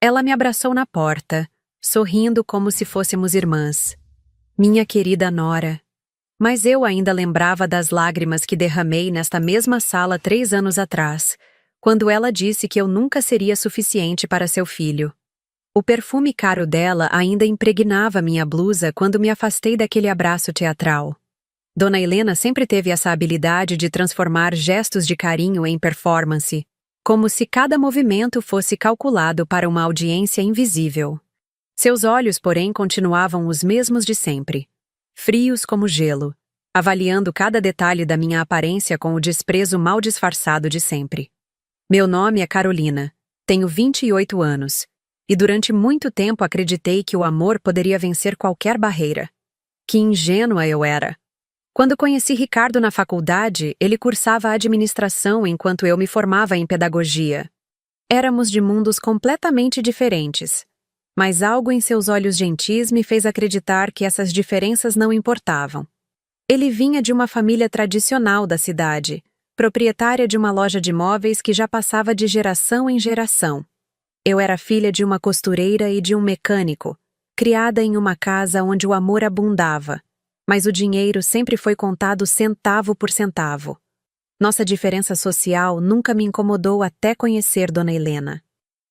Ela me abraçou na porta, sorrindo como se fôssemos irmãs. Minha querida nora. Mas eu ainda lembrava das lágrimas que derramei nesta mesma sala 3 anos atrás, quando ela disse que eu nunca seria suficiente para seu filho. O perfume caro dela ainda impregnava minha blusa quando me afastei daquele abraço teatral. Dona Helena sempre teve essa habilidade de transformar gestos de carinho em performance, como se cada movimento fosse calculado para uma audiência invisível. Seus olhos, porém, continuavam os mesmos de sempre, frios como gelo, avaliando cada detalhe da minha aparência com o desprezo mal disfarçado de sempre. Meu nome é Carolina, tenho 28 anos, e durante muito tempo acreditei que o amor poderia vencer qualquer barreira. Que ingênua eu era! Quando conheci Ricardo na faculdade, ele cursava administração enquanto eu me formava em pedagogia. Éramos de mundos completamente diferentes, mas algo em seus olhos gentis me fez acreditar que essas diferenças não importavam. Ele vinha de uma família tradicional da cidade, proprietária de uma loja de móveis que já passava de geração em geração. Eu era filha de uma costureira e de um mecânico, criada em uma casa onde o amor abundava, mas o dinheiro sempre foi contado centavo por centavo. Nossa diferença social nunca me incomodou até conhecer Dona Helena.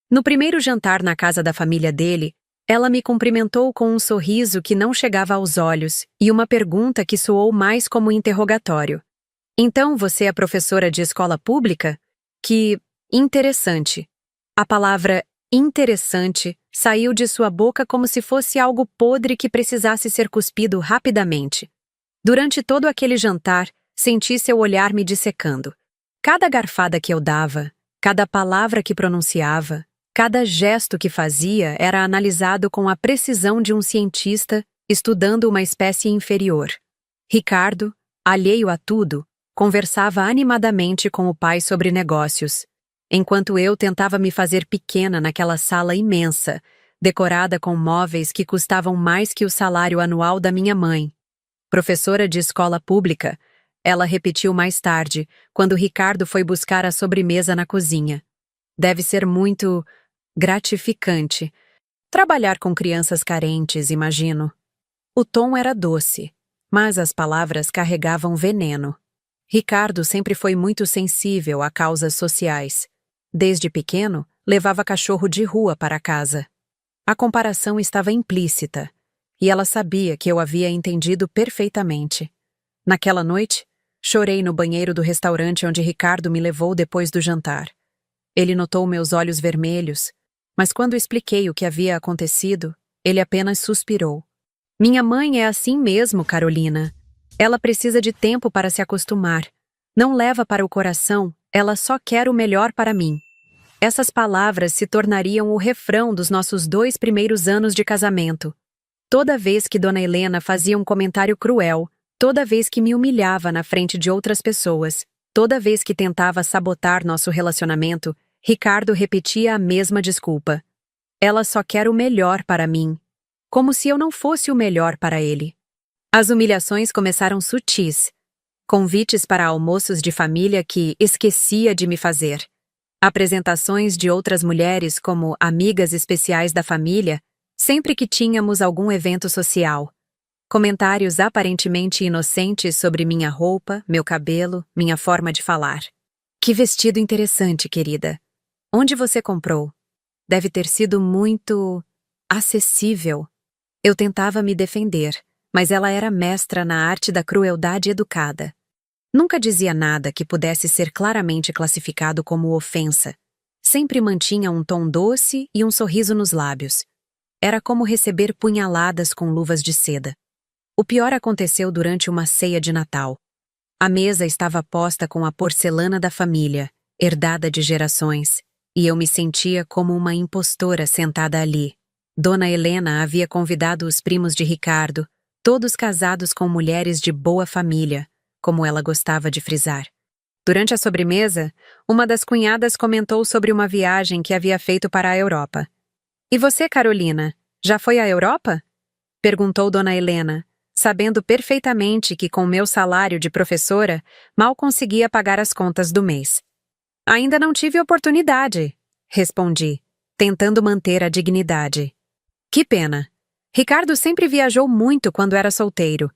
No primeiro jantar na casa da família dele, ela me cumprimentou com um sorriso que não chegava aos olhos e uma pergunta que soou mais como interrogatório. Então você é professora de escola pública? Que interessante. A palavra interessante saiu de sua boca como se fosse algo podre que precisasse ser cuspido rapidamente. Durante todo aquele jantar, senti seu olhar me dissecando. Cada garfada que eu dava, cada palavra que pronunciava, cada gesto que fazia era analisado com a precisão de um cientista estudando uma espécie inferior. Ricardo, alheio a tudo, conversava animadamente com o pai sobre negócios, enquanto eu tentava me fazer pequena naquela sala imensa, decorada com móveis que custavam mais que o salário anual da minha mãe. Professora de escola pública, ela repetiu mais tarde, quando Ricardo foi buscar a sobremesa na cozinha. Deve ser muito gratificante trabalhar com crianças carentes, imagino. O tom era doce, mas as palavras carregavam veneno. Ricardo sempre foi muito sensível a causas sociais. Desde pequeno, levava cachorro de rua para casa. A comparação estava implícita, e ela sabia que eu havia entendido perfeitamente. Naquela noite, chorei no banheiro do restaurante onde Ricardo me levou depois do jantar. Ele notou meus olhos vermelhos, mas quando expliquei o que havia acontecido, ele apenas suspirou. Minha mãe é assim mesmo, Carolina. Ela precisa de tempo para se acostumar. Não leva para o coração, ela só quer o melhor para mim. Essas palavras se tornariam o refrão dos nossos 2 primeiros anos de casamento. Toda vez que Dona Helena fazia um comentário cruel, toda vez que me humilhava na frente de outras pessoas, toda vez que tentava sabotar nosso relacionamento, Ricardo repetia a mesma desculpa. Ela só quer o melhor para mim. Como se eu não fosse o melhor para ele. As humilhações começaram sutis. Convites para almoços de família que esquecia de me fazer. Apresentações de outras mulheres como amigas especiais da família, sempre que tínhamos algum evento social. Comentários aparentemente inocentes sobre minha roupa, meu cabelo, minha forma de falar. Que vestido interessante, querida. Onde você comprou? Deve ter sido muito acessível. Eu tentava me defender, mas ela era mestra na arte da crueldade educada. Nunca dizia nada que pudesse ser claramente classificado como ofensa. Sempre mantinha um tom doce e um sorriso nos lábios. Era como receber punhaladas com luvas de seda. O pior aconteceu durante uma ceia de Natal. A mesa estava posta com a porcelana da família, herdada de gerações, e eu me sentia como uma impostora sentada ali. Dona Helena havia convidado os primos de Ricardo, todos casados com mulheres de boa família, como ela gostava de frisar. Durante a sobremesa, uma das cunhadas comentou sobre uma viagem que havia feito para a Europa. "E você, Carolina, já foi à Europa?" perguntou Dona Helena, sabendo perfeitamente que com meu salário de professora, mal conseguia pagar as contas do mês. "Ainda não tive oportunidade", respondi. tentando manter a dignidade. Que pena. Ricardo sempre viajou muito quando era solteiro.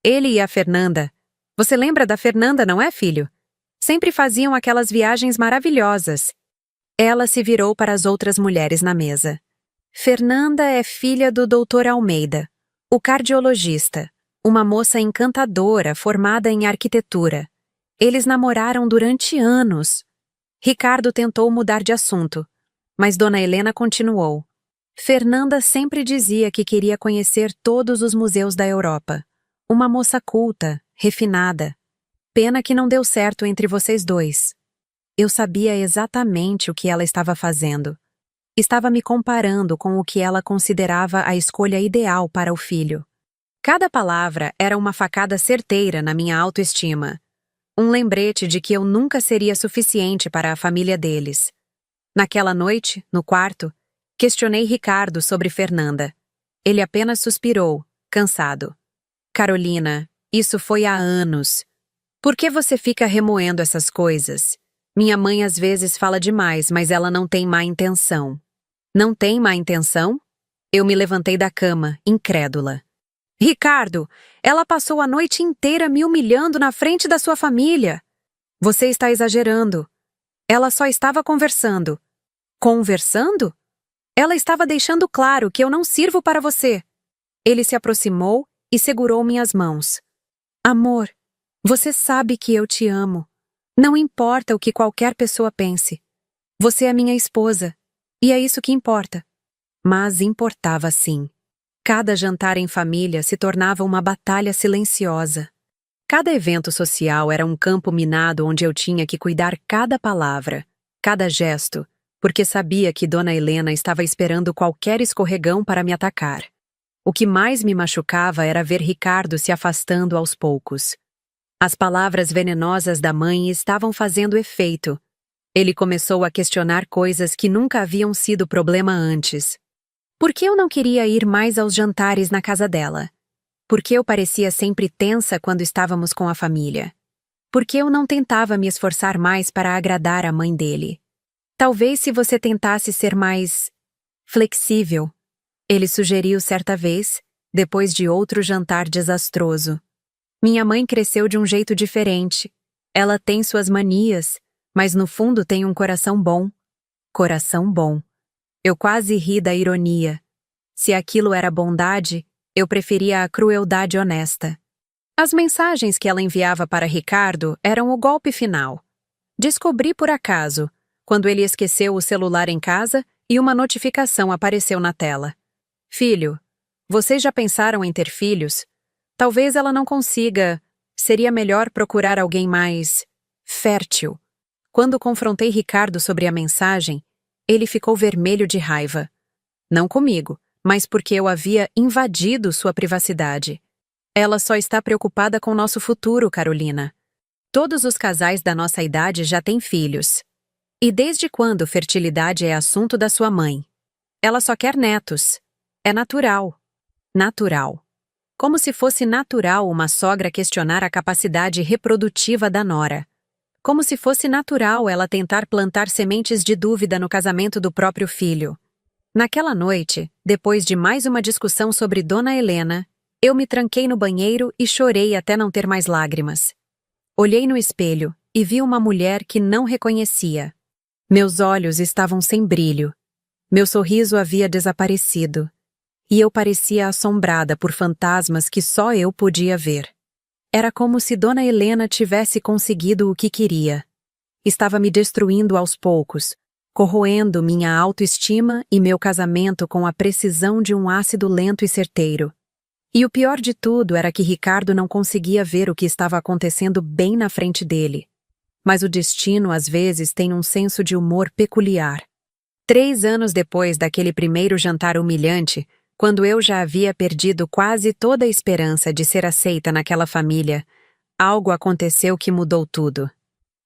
Ele e a Fernanda. Você lembra da Fernanda, não é, filho? Sempre faziam aquelas viagens maravilhosas. Ela se virou para as outras mulheres na mesa. Fernanda é filha do Dr. Almeida, o cardiologista, uma moça encantadora formada em arquitetura. Eles namoraram durante anos. Ricardo tentou mudar de assunto, mas Dona Helena continuou. Fernanda sempre dizia que queria conhecer todos os museus da Europa. Uma moça culta, refinada. Pena que não deu certo entre vocês dois. Eu sabia exatamente o que ela estava fazendo. Estava me comparando com o que ela considerava a escolha ideal para o filho. Cada palavra era uma facada certeira na minha autoestima. Um lembrete de que eu nunca seria suficiente para a família deles. Naquela noite, no quarto, questionei Ricardo sobre Fernanda. Ele apenas suspirou, cansado. Carolina, isso foi há anos. Por que você fica remoendo essas coisas? Minha mãe às vezes fala demais, mas ela não tem má intenção. Não tem má intenção? Eu me levantei da cama, incrédula. Ricardo, ela passou a noite inteira me humilhando na frente da sua família. Você está exagerando. Ela só estava conversando. Conversando? Ela estava deixando claro que eu não sirvo para você. Ele se aproximou e segurou minhas mãos. Amor, você sabe que eu te amo. Não importa o que qualquer pessoa pense. Você é minha esposa, e é isso que importa. Mas importava sim. Cada jantar em família se tornava uma batalha silenciosa. Cada evento social era um campo minado onde eu tinha que cuidar cada palavra, cada gesto, porque sabia que Dona Helena estava esperando qualquer escorregão para me atacar. O que mais me machucava era ver Ricardo se afastando aos poucos. As palavras venenosas da mãe estavam fazendo efeito. Ele começou a questionar coisas que nunca haviam sido problema antes. Por que eu não queria ir mais aos jantares na casa dela? Por que eu parecia sempre tensa quando estávamos com a família? Por que eu não tentava me esforçar mais para agradar a mãe dele? Talvez se você tentasse ser mais flexível, ele sugeriu certa vez, depois de outro jantar desastroso. Minha mãe cresceu de um jeito diferente. Ela tem suas manias, mas no fundo tem um coração bom. Coração bom. Eu quase ri da ironia. Se aquilo era bondade, eu preferia a crueldade honesta. As mensagens que ela enviava para Ricardo eram o golpe final. Descobri por acaso, quando ele esqueceu o celular em casa e uma notificação apareceu na tela. Filho, vocês já pensaram em ter filhos? Talvez ela não consiga. Seria melhor procurar alguém mais fértil. Quando confrontei Ricardo sobre a mensagem, ele ficou vermelho de raiva. Não comigo, mas porque eu havia invadido sua privacidade. Ela só está preocupada com nosso futuro, Carolina. Todos os casais da nossa idade já têm filhos. E desde quando fertilidade é assunto da sua mãe? Ela só quer netos. É natural. Natural. Como se fosse natural uma sogra questionar a capacidade reprodutiva da nora. Como se fosse natural ela tentar plantar sementes de dúvida no casamento do próprio filho. Naquela noite, depois de mais uma discussão sobre Dona Helena, eu me tranquei no banheiro e chorei até não ter mais lágrimas. Olhei no espelho e vi uma mulher que não reconhecia. Meus olhos estavam sem brilho. Meu sorriso havia desaparecido. E eu parecia assombrada por fantasmas que só eu podia ver. Era como se Dona Helena tivesse conseguido o que queria. Estava me destruindo aos poucos, corroendo minha autoestima e meu casamento com a precisão de um ácido lento e certeiro. E o pior de tudo era que Ricardo não conseguia ver o que estava acontecendo bem na frente dele. Mas o destino às vezes tem um senso de humor peculiar. 3 anos depois daquele primeiro jantar humilhante, quando eu já havia perdido quase toda a esperança de ser aceita naquela família, algo aconteceu que mudou tudo.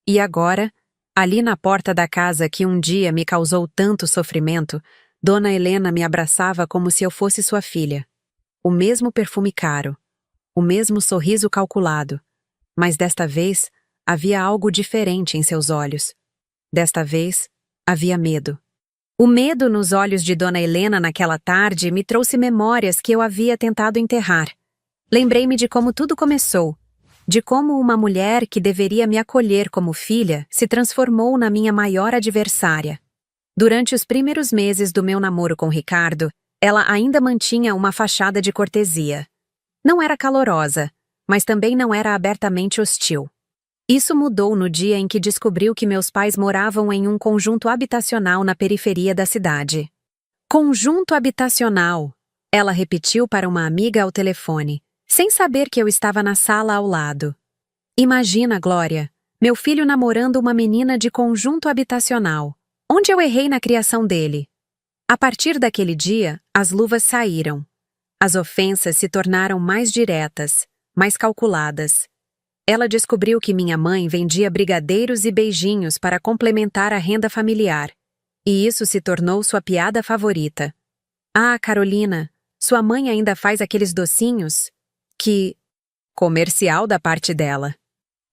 E agora, ali na porta da casa que um dia me causou tanto sofrimento, Dona Helena me abraçava como se eu fosse sua filha. O mesmo perfume caro, o mesmo sorriso calculado, mas desta vez havia algo diferente em seus olhos. Desta vez, havia medo. O medo nos olhos de Dona Helena naquela tarde me trouxe memórias que eu havia tentado enterrar. Lembrei-me de como tudo começou, de como uma mulher que deveria me acolher como filha se transformou na minha maior adversária. Durante os primeiros meses do meu namoro com Ricardo, ela ainda mantinha uma fachada de cortesia. Não era calorosa, mas também não era abertamente hostil. Isso mudou no dia em que descobriu que meus pais moravam em um conjunto habitacional na periferia da cidade. Conjunto habitacional, ela repetiu para uma amiga ao telefone, sem saber que eu estava na sala ao lado. Imagina, Glória, meu filho namorando uma menina de conjunto habitacional. Onde eu errei na criação dele? A partir daquele dia, as luvas saíram. As ofensas se tornaram mais diretas, mais calculadas. Ela descobriu que minha mãe vendia brigadeiros e beijinhos para complementar a renda familiar, e isso se tornou sua piada favorita. Ah, Carolina, sua mãe ainda faz aqueles docinhos? Que... Comercial da parte dela.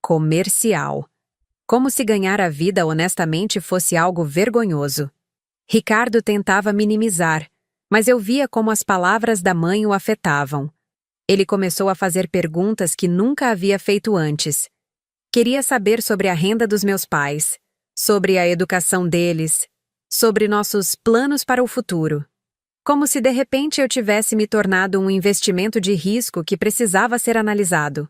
Comercial. Como se ganhar a vida honestamente fosse algo vergonhoso. Ricardo tentava minimizar, mas eu via como as palavras da mãe o afetavam. Ele começou a fazer perguntas que nunca havia feito antes. Queria saber sobre a renda dos meus pais, sobre a educação deles, sobre nossos planos para o futuro. Como se de repente eu tivesse me tornado um investimento de risco que precisava ser analisado.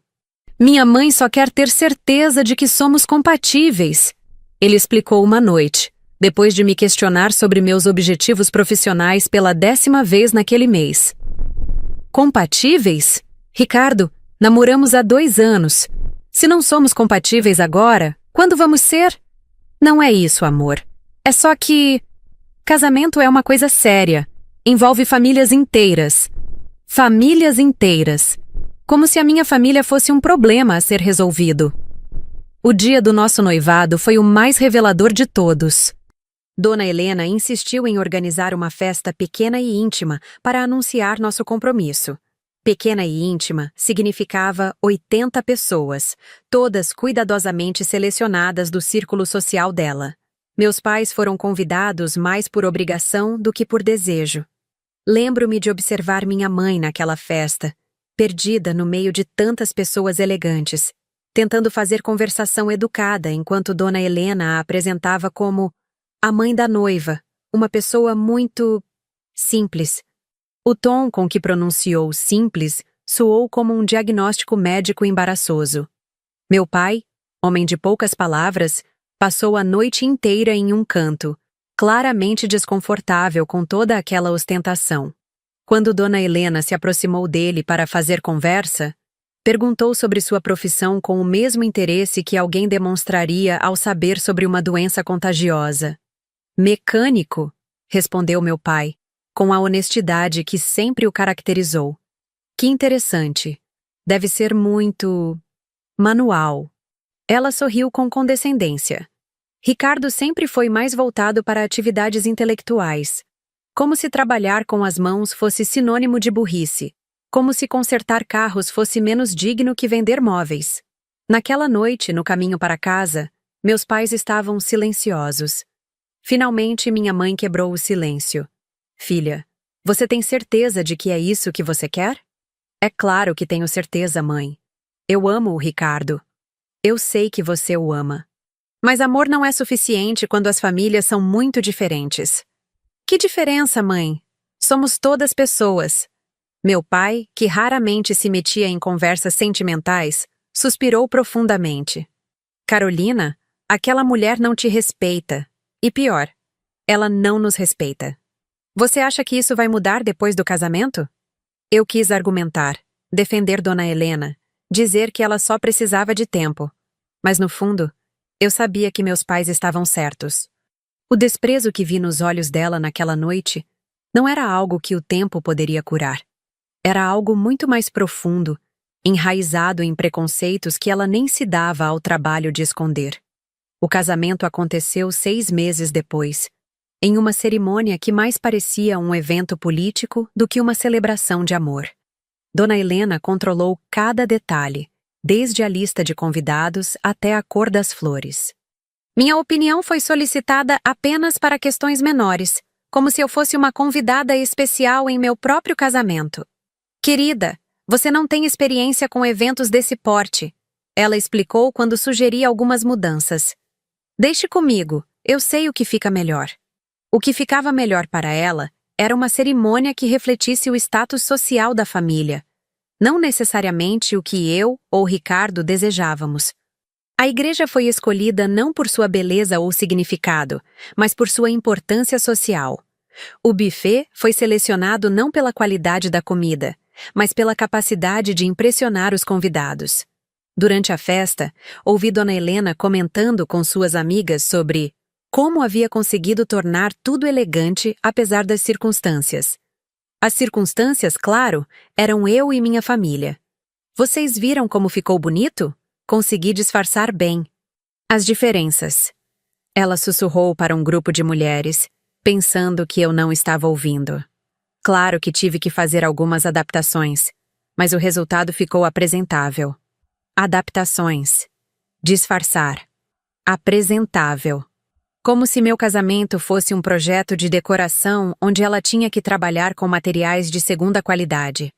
Minha mãe só quer ter certeza de que somos compatíveis, ele explicou uma noite, depois de me questionar sobre meus objetivos profissionais pela 10ª vez naquele mês. Compatíveis? Ricardo, namoramos há 2 anos. Se não somos compatíveis agora, quando vamos ser? Não é isso, amor. É só que... Casamento é uma coisa séria. Envolve famílias inteiras. Famílias inteiras. Como se a minha família fosse um problema a ser resolvido. O dia do nosso noivado foi o mais revelador de todos. Dona Helena insistiu em organizar uma festa pequena e íntima para anunciar nosso compromisso. Pequena e íntima significava 80 pessoas, todas cuidadosamente selecionadas do círculo social dela. Meus pais foram convidados mais por obrigação do que por desejo. Lembro-me de observar minha mãe naquela festa, perdida no meio de tantas pessoas elegantes, tentando fazer conversação educada enquanto Dona Helena a apresentava como a mãe da noiva, uma pessoa muito simples. O tom com que pronunciou simples soou como um diagnóstico médico embaraçoso. Meu pai, homem de poucas palavras, passou a noite inteira em um canto, claramente desconfortável com toda aquela ostentação. Quando Dona Helena se aproximou dele para fazer conversa, perguntou sobre sua profissão com o mesmo interesse que alguém demonstraria ao saber sobre uma doença contagiosa. Mecânico, respondeu meu pai, com a honestidade que sempre o caracterizou. Que interessante. Deve ser muito... manual. Ela sorriu com condescendência. Ricardo sempre foi mais voltado para atividades intelectuais. Como se trabalhar com as mãos fosse sinônimo de burrice. Como se consertar carros fosse menos digno que vender móveis. Naquela noite, no caminho para casa, meus pais estavam silenciosos. Finalmente, minha mãe quebrou o silêncio. Filha, você tem certeza de que é isso que você quer? É claro que tenho certeza, mãe. Eu amo o Ricardo. Eu sei que você o ama. Mas amor não é suficiente quando as famílias são muito diferentes. Que diferença, mãe? Somos todas pessoas. Meu pai, que raramente se metia em conversas sentimentais, suspirou profundamente. Carolina, aquela mulher não te respeita. E pior, ela não nos respeita. Você acha que isso vai mudar depois do casamento? Eu quis argumentar, defender Dona Helena, dizer que ela só precisava de tempo. Mas no fundo, eu sabia que meus pais estavam certos. O desprezo que vi nos olhos dela naquela noite não era algo que o tempo poderia curar. Era algo muito mais profundo, enraizado em preconceitos que ela nem se dava ao trabalho de esconder. O casamento aconteceu 6 meses depois, em uma cerimônia que mais parecia um evento político do que uma celebração de amor. Dona Helena controlou cada detalhe, desde a lista de convidados até a cor das flores. Minha opinião foi solicitada apenas para questões menores, como se eu fosse uma convidada especial em meu próprio casamento. Querida, você não tem experiência com eventos desse porte, ela explicou quando sugeri algumas mudanças. Deixe comigo, eu sei o que fica melhor. O que ficava melhor para ela era uma cerimônia que refletisse o status social da família, não necessariamente o que eu ou Ricardo desejávamos. A igreja foi escolhida não por sua beleza ou significado, mas por sua importância social. O buffet foi selecionado não pela qualidade da comida, mas pela capacidade de impressionar os convidados. Durante a festa, ouvi Dona Helena comentando com suas amigas sobre como havia conseguido tornar tudo elegante apesar das circunstâncias. As circunstâncias, claro, eram eu e minha família. Vocês viram como ficou bonito? Consegui disfarçar bem. As diferenças. Ela sussurrou para um grupo de mulheres, pensando que eu não estava ouvindo. Claro que tive que fazer algumas adaptações, mas o resultado ficou apresentável. Adaptações. Disfarçar. Apresentável. Como se meu casamento fosse um projeto de decoração onde ela tinha que trabalhar com materiais de segunda qualidade.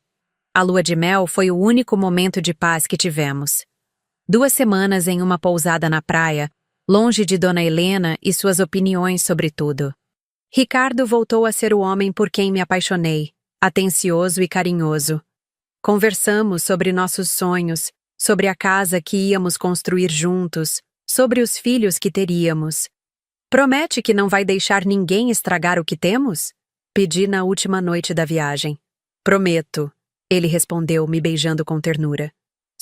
A lua de mel foi o único momento de paz que tivemos. 2 semanas em uma pousada na praia, longe de Dona Helena e suas opiniões sobre tudo. Ricardo voltou a ser o homem por quem me apaixonei, atencioso e carinhoso. Conversamos sobre nossos sonhos, sobre a casa que íamos construir juntos, sobre os filhos que teríamos. Promete que não vai deixar ninguém estragar o que temos? Pedi na última noite da viagem. Prometo, ele respondeu, me beijando com ternura.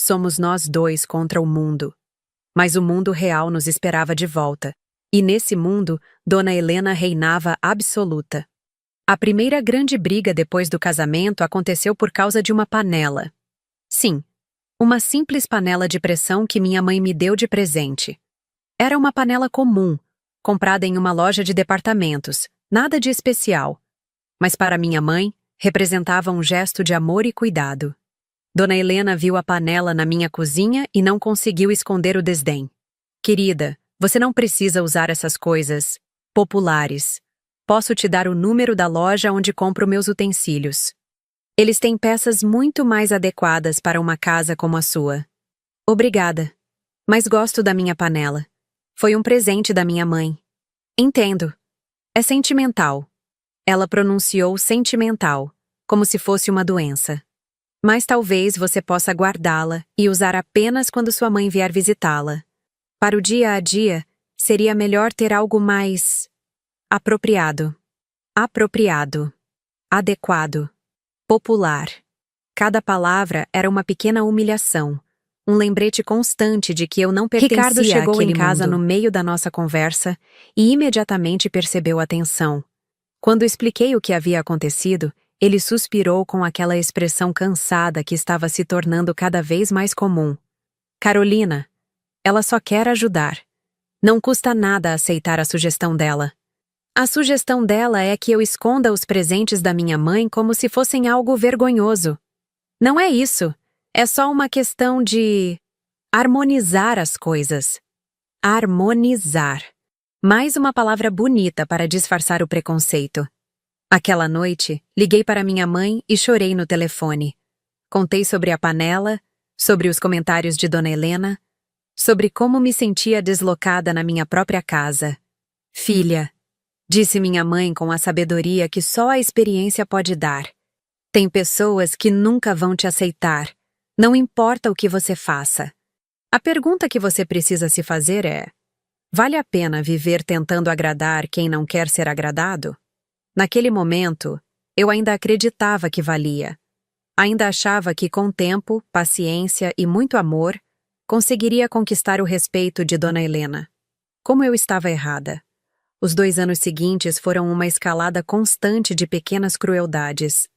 Somos nós dois contra o mundo. Mas o mundo real nos esperava de volta, e nesse mundo, Dona Helena reinava absoluta. A primeira grande briga depois do casamento aconteceu por causa de uma panela. Sim, uma simples panela de pressão que minha mãe me deu de presente. Era uma panela comum, comprada em uma loja de departamentos, nada de especial. Mas para minha mãe, representava um gesto de amor e cuidado. Dona Helena viu a panela na minha cozinha e não conseguiu esconder o desdém. Querida, você não precisa usar essas coisas populares. Posso te dar o número da loja onde compro meus utensílios. Eles têm peças muito mais adequadas para uma casa como a sua. Obrigada. Mas gosto da minha panela. Foi um presente da minha mãe. Entendo. É sentimental. Ela pronunciou sentimental, como se fosse uma doença. Mas talvez você possa guardá-la e usar apenas quando sua mãe vier visitá-la. Para o dia a dia, seria melhor ter algo mais apropriado. Apropriado. Adequado. Popular. Cada palavra era uma pequena humilhação. Um lembrete constante de que eu não pertencia Ricardo chegou àquele em casa mundo. No meio da nossa conversa e imediatamente percebeu a tensão. Quando expliquei o que havia acontecido, ele suspirou com aquela expressão cansada que estava se tornando cada vez mais comum. Carolina, ela só quer ajudar. Não custa nada aceitar a sugestão dela. A sugestão dela é que eu esconda os presentes da minha mãe como se fossem algo vergonhoso. Não é isso. É só uma questão de harmonizar as coisas. Harmonizar. Mais uma palavra bonita para disfarçar o preconceito. Aquela noite, liguei para minha mãe e chorei no telefone. Contei sobre a panela, sobre os comentários de Dona Helena, sobre como me sentia deslocada na minha própria casa. Filha, disse minha mãe com a sabedoria que só a experiência pode dar. Tem pessoas que nunca vão te aceitar. Não importa o que você faça. A pergunta que você precisa se fazer é: vale a pena viver tentando agradar quem não quer ser agradado? Naquele momento, eu ainda acreditava que valia. Ainda achava que com tempo, paciência e muito amor, conseguiria conquistar o respeito de Dona Helena. Como eu estava errada. Os 2 anos seguintes foram uma escalada constante de pequenas crueldades.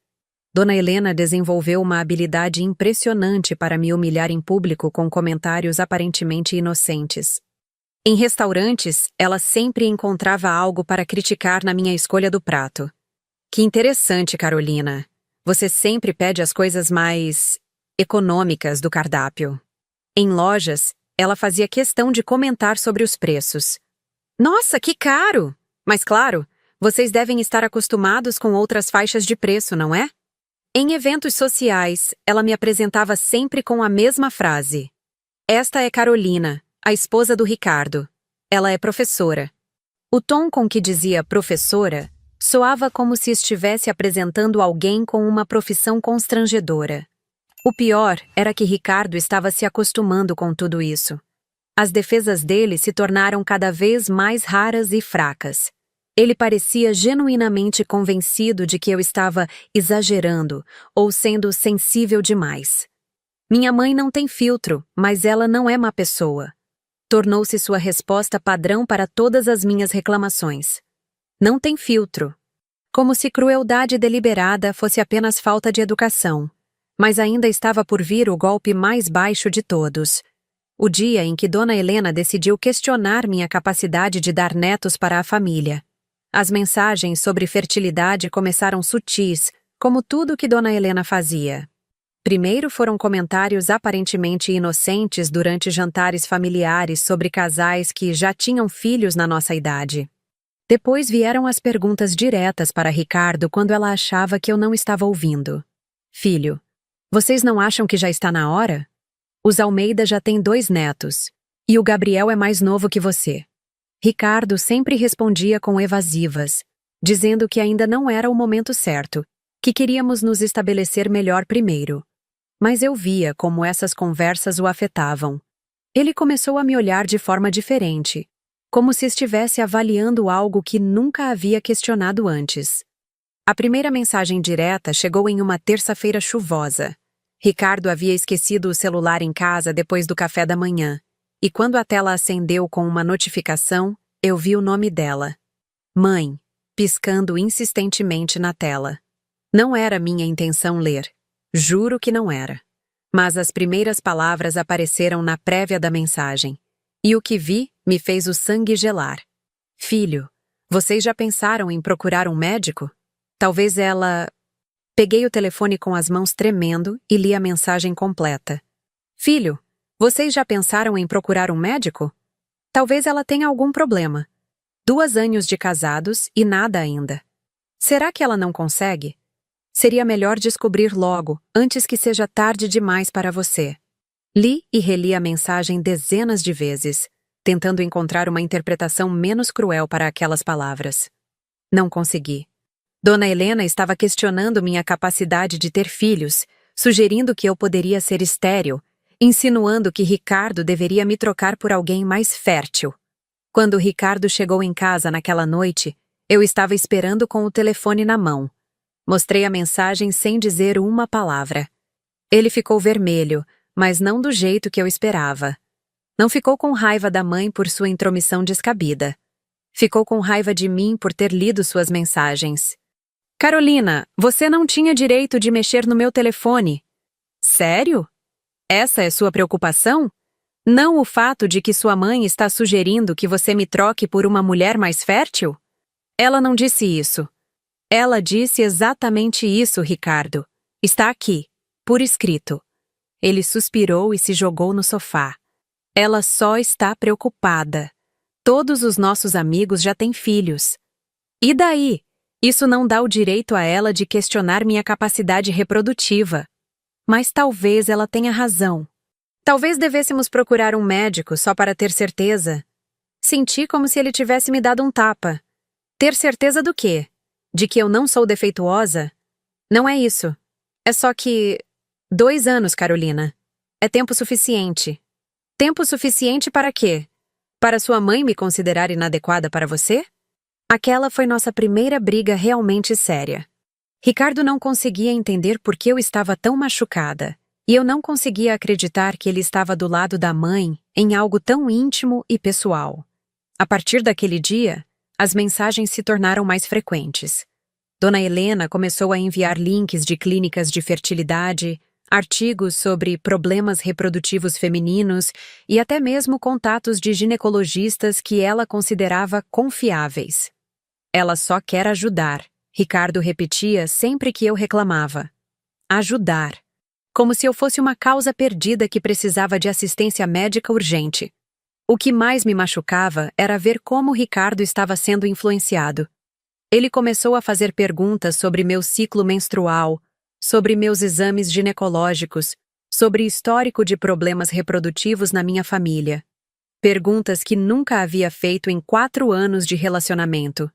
Dona Helena desenvolveu uma habilidade impressionante para me humilhar em público com comentários aparentemente inocentes. Em restaurantes, ela sempre encontrava algo para criticar na minha escolha do prato. Que interessante, Carolina. Você sempre pede as coisas mais econômicas do cardápio. Em lojas, ela fazia questão de comentar sobre os preços. Nossa, que caro! Mas claro, vocês devem estar acostumados com outras faixas de preço, não é? Em eventos sociais, ela me apresentava sempre com a mesma frase. Esta é Carolina, a esposa do Ricardo. Ela é professora. O tom com que dizia professora soava como se estivesse apresentando alguém com uma profissão constrangedora. O pior era que Ricardo estava se acostumando com tudo isso. As defesas dele se tornaram cada vez mais raras e fracas. Ele parecia genuinamente convencido de que eu estava exagerando ou sendo sensível demais. Minha mãe não tem filtro, mas ela não é má pessoa. Tornou-se sua resposta padrão para todas as minhas reclamações. Não tem filtro. Como se crueldade deliberada fosse apenas falta de educação. Mas ainda estava por vir o golpe mais baixo de todos. O dia em que Dona Helena decidiu questionar minha capacidade de dar netos para a família. As mensagens sobre fertilidade começaram sutis, como tudo que Dona Helena fazia. Primeiro foram comentários aparentemente inocentes durante jantares familiares sobre casais que já tinham filhos na nossa idade. Depois vieram as perguntas diretas para Ricardo quando ela achava que eu não estava ouvindo. Filho, vocês não acham que já está na hora? Os Almeida já têm 2 netos. E o Gabriel é mais novo que você. Ricardo sempre respondia com evasivas, dizendo que ainda não era o momento certo, que queríamos nos estabelecer melhor primeiro. Mas eu via como essas conversas o afetavam. Ele começou a me olhar de forma diferente, como se estivesse avaliando algo que nunca havia questionado antes. A primeira mensagem direta chegou em uma terça-feira chuvosa. Ricardo havia esquecido o celular em casa depois do café da manhã, e quando a tela acendeu com uma notificação, eu vi o nome dela. Mãe, piscando insistentemente na tela. Não era minha intenção ler. Juro que não era. Mas as primeiras palavras apareceram na prévia da mensagem. E o que vi me fez o sangue gelar. Filho, vocês já pensaram em procurar um médico? Talvez ela... Peguei o telefone com as mãos tremendo e li a mensagem completa. Filho, vocês já pensaram em procurar um médico? Talvez ela tenha algum problema. 2 anos de casados e nada ainda. Será que ela não consegue? Seria melhor descobrir logo, antes que seja tarde demais para você. Li e reli a mensagem dezenas de vezes, tentando encontrar uma interpretação menos cruel para aquelas palavras. Não consegui. Dona Helena estava questionando minha capacidade de ter filhos, sugerindo que eu poderia ser estéril, insinuando que Ricardo deveria me trocar por alguém mais fértil. Quando Ricardo chegou em casa naquela noite, eu estava esperando com o telefone na mão. Mostrei a mensagem sem dizer uma palavra. Ele ficou vermelho, mas não do jeito que eu esperava. Não ficou com raiva da mãe por sua intromissão descabida. Ficou com raiva de mim por ter lido suas mensagens. Carolina, você não tinha direito de mexer no meu telefone. Sério? Essa é sua preocupação? Não o fato de que sua mãe está sugerindo que você me troque por uma mulher mais fértil? Ela não disse isso. Ela disse exatamente isso, Ricardo. Está aqui, por escrito. Ele suspirou e se jogou no sofá. Ela só está preocupada. Todos os nossos amigos já têm filhos. E daí? Isso não dá o direito a ela de questionar minha capacidade reprodutiva. Mas talvez ela tenha razão. Talvez devêssemos procurar um médico só para ter certeza. Senti como se ele tivesse me dado um tapa. Ter certeza do quê? De que eu não sou defeituosa? Não é isso. É só que... 2 anos, Carolina. É tempo suficiente. Tempo suficiente para quê? Para sua mãe me considerar inadequada para você? Aquela foi nossa primeira briga realmente séria. Ricardo não conseguia entender por que eu estava tão machucada, e eu não conseguia acreditar que ele estava do lado da mãe em algo tão íntimo e pessoal. A partir daquele dia, as mensagens se tornaram mais frequentes. Dona Helena começou a enviar links de clínicas de fertilidade, artigos sobre problemas reprodutivos femininos e até mesmo contatos de ginecologistas que ela considerava confiáveis. Ela só quer ajudar, Ricardo repetia sempre que eu reclamava. Ajudar. Como se eu fosse uma causa perdida que precisava de assistência médica urgente. O que mais me machucava era ver como Ricardo estava sendo influenciado. Ele começou a fazer perguntas sobre meu ciclo menstrual, sobre meus exames ginecológicos, sobre histórico de problemas reprodutivos na minha família. Perguntas que nunca havia feito em 4 anos de relacionamento.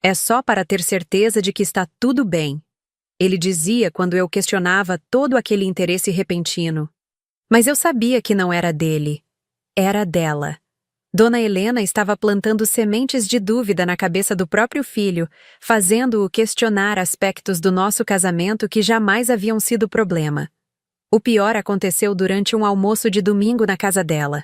É só para ter certeza de que está tudo bem. Ele dizia quando eu questionava todo aquele interesse repentino. Mas eu sabia que não era dele. Era dela. Dona Helena estava plantando sementes de dúvida na cabeça do próprio filho, fazendo-o questionar aspectos do nosso casamento que jamais haviam sido problema. O pior aconteceu durante um almoço de domingo na casa dela.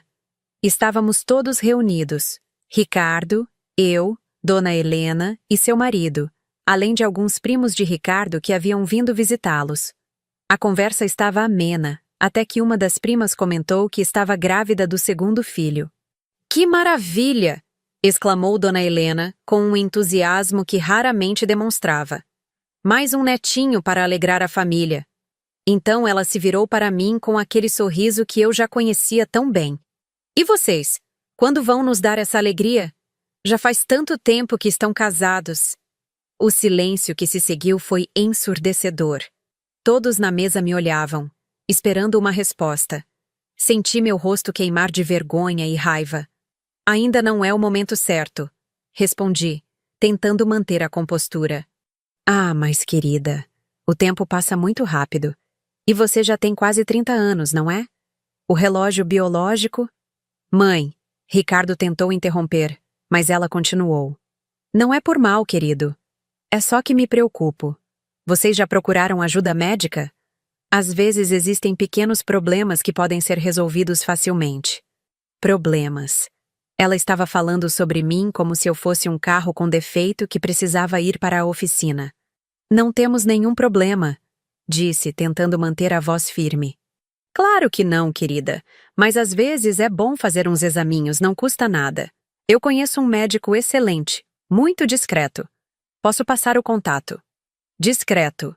Estávamos todos reunidos: Ricardo, eu, Dona Helena e seu marido, além de alguns primos de Ricardo que haviam vindo visitá-los. A conversa estava amena, até que uma das primas comentou que estava grávida do segundo filho. "Que maravilha!" exclamou Dona Helena, com um entusiasmo que raramente demonstrava. "Mais um netinho para alegrar a família." Então ela se virou para mim com aquele sorriso que eu já conhecia tão bem. "E vocês? Quando vão nos dar essa alegria? Já faz tanto tempo que estão casados." O silêncio que se seguiu foi ensurdecedor. Todos na mesa me olhavam, esperando uma resposta. Senti meu rosto queimar de vergonha e raiva. "Ainda não é o momento certo", respondi, tentando manter a compostura. "Ah, mas querida, o tempo passa muito rápido. E você já tem quase 30 anos, não é? O relógio biológico..." "Mãe", Ricardo tentou interromper, mas ela continuou. "Não é por mal, querido. É só que me preocupo. Vocês já procuraram ajuda médica? Às vezes existem pequenos problemas que podem ser resolvidos facilmente." Problemas. Ela estava falando sobre mim como se eu fosse um carro com defeito que precisava ir para a oficina. "Não temos nenhum problema", disse, tentando manter a voz firme. "Claro que não, querida, mas às vezes é bom fazer uns examinhos, não custa nada. Eu conheço um médico excelente, muito discreto. Posso passar o contato." Discreto.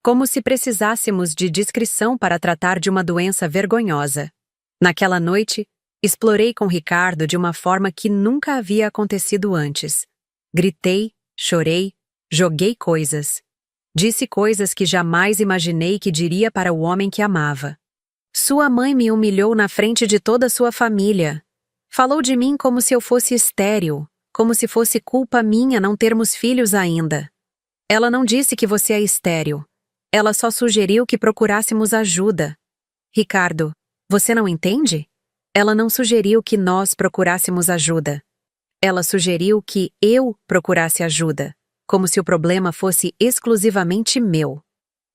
Como se precisássemos de discrição para tratar de uma doença vergonhosa. Naquela noite, explorei com Ricardo de uma forma que nunca havia acontecido antes. Gritei, chorei, joguei coisas. Disse coisas que jamais imaginei que diria para o homem que amava. Sua mãe me humilhou na frente de toda sua família. Falou de mim como se eu fosse estéril, como se fosse culpa minha não termos filhos ainda. Ela não disse que você é estéril. Ela só sugeriu que procurássemos ajuda. Ricardo, você não entende? Ela não sugeriu que nós procurássemos ajuda. Ela sugeriu que eu procurasse ajuda, como se o problema fosse exclusivamente meu.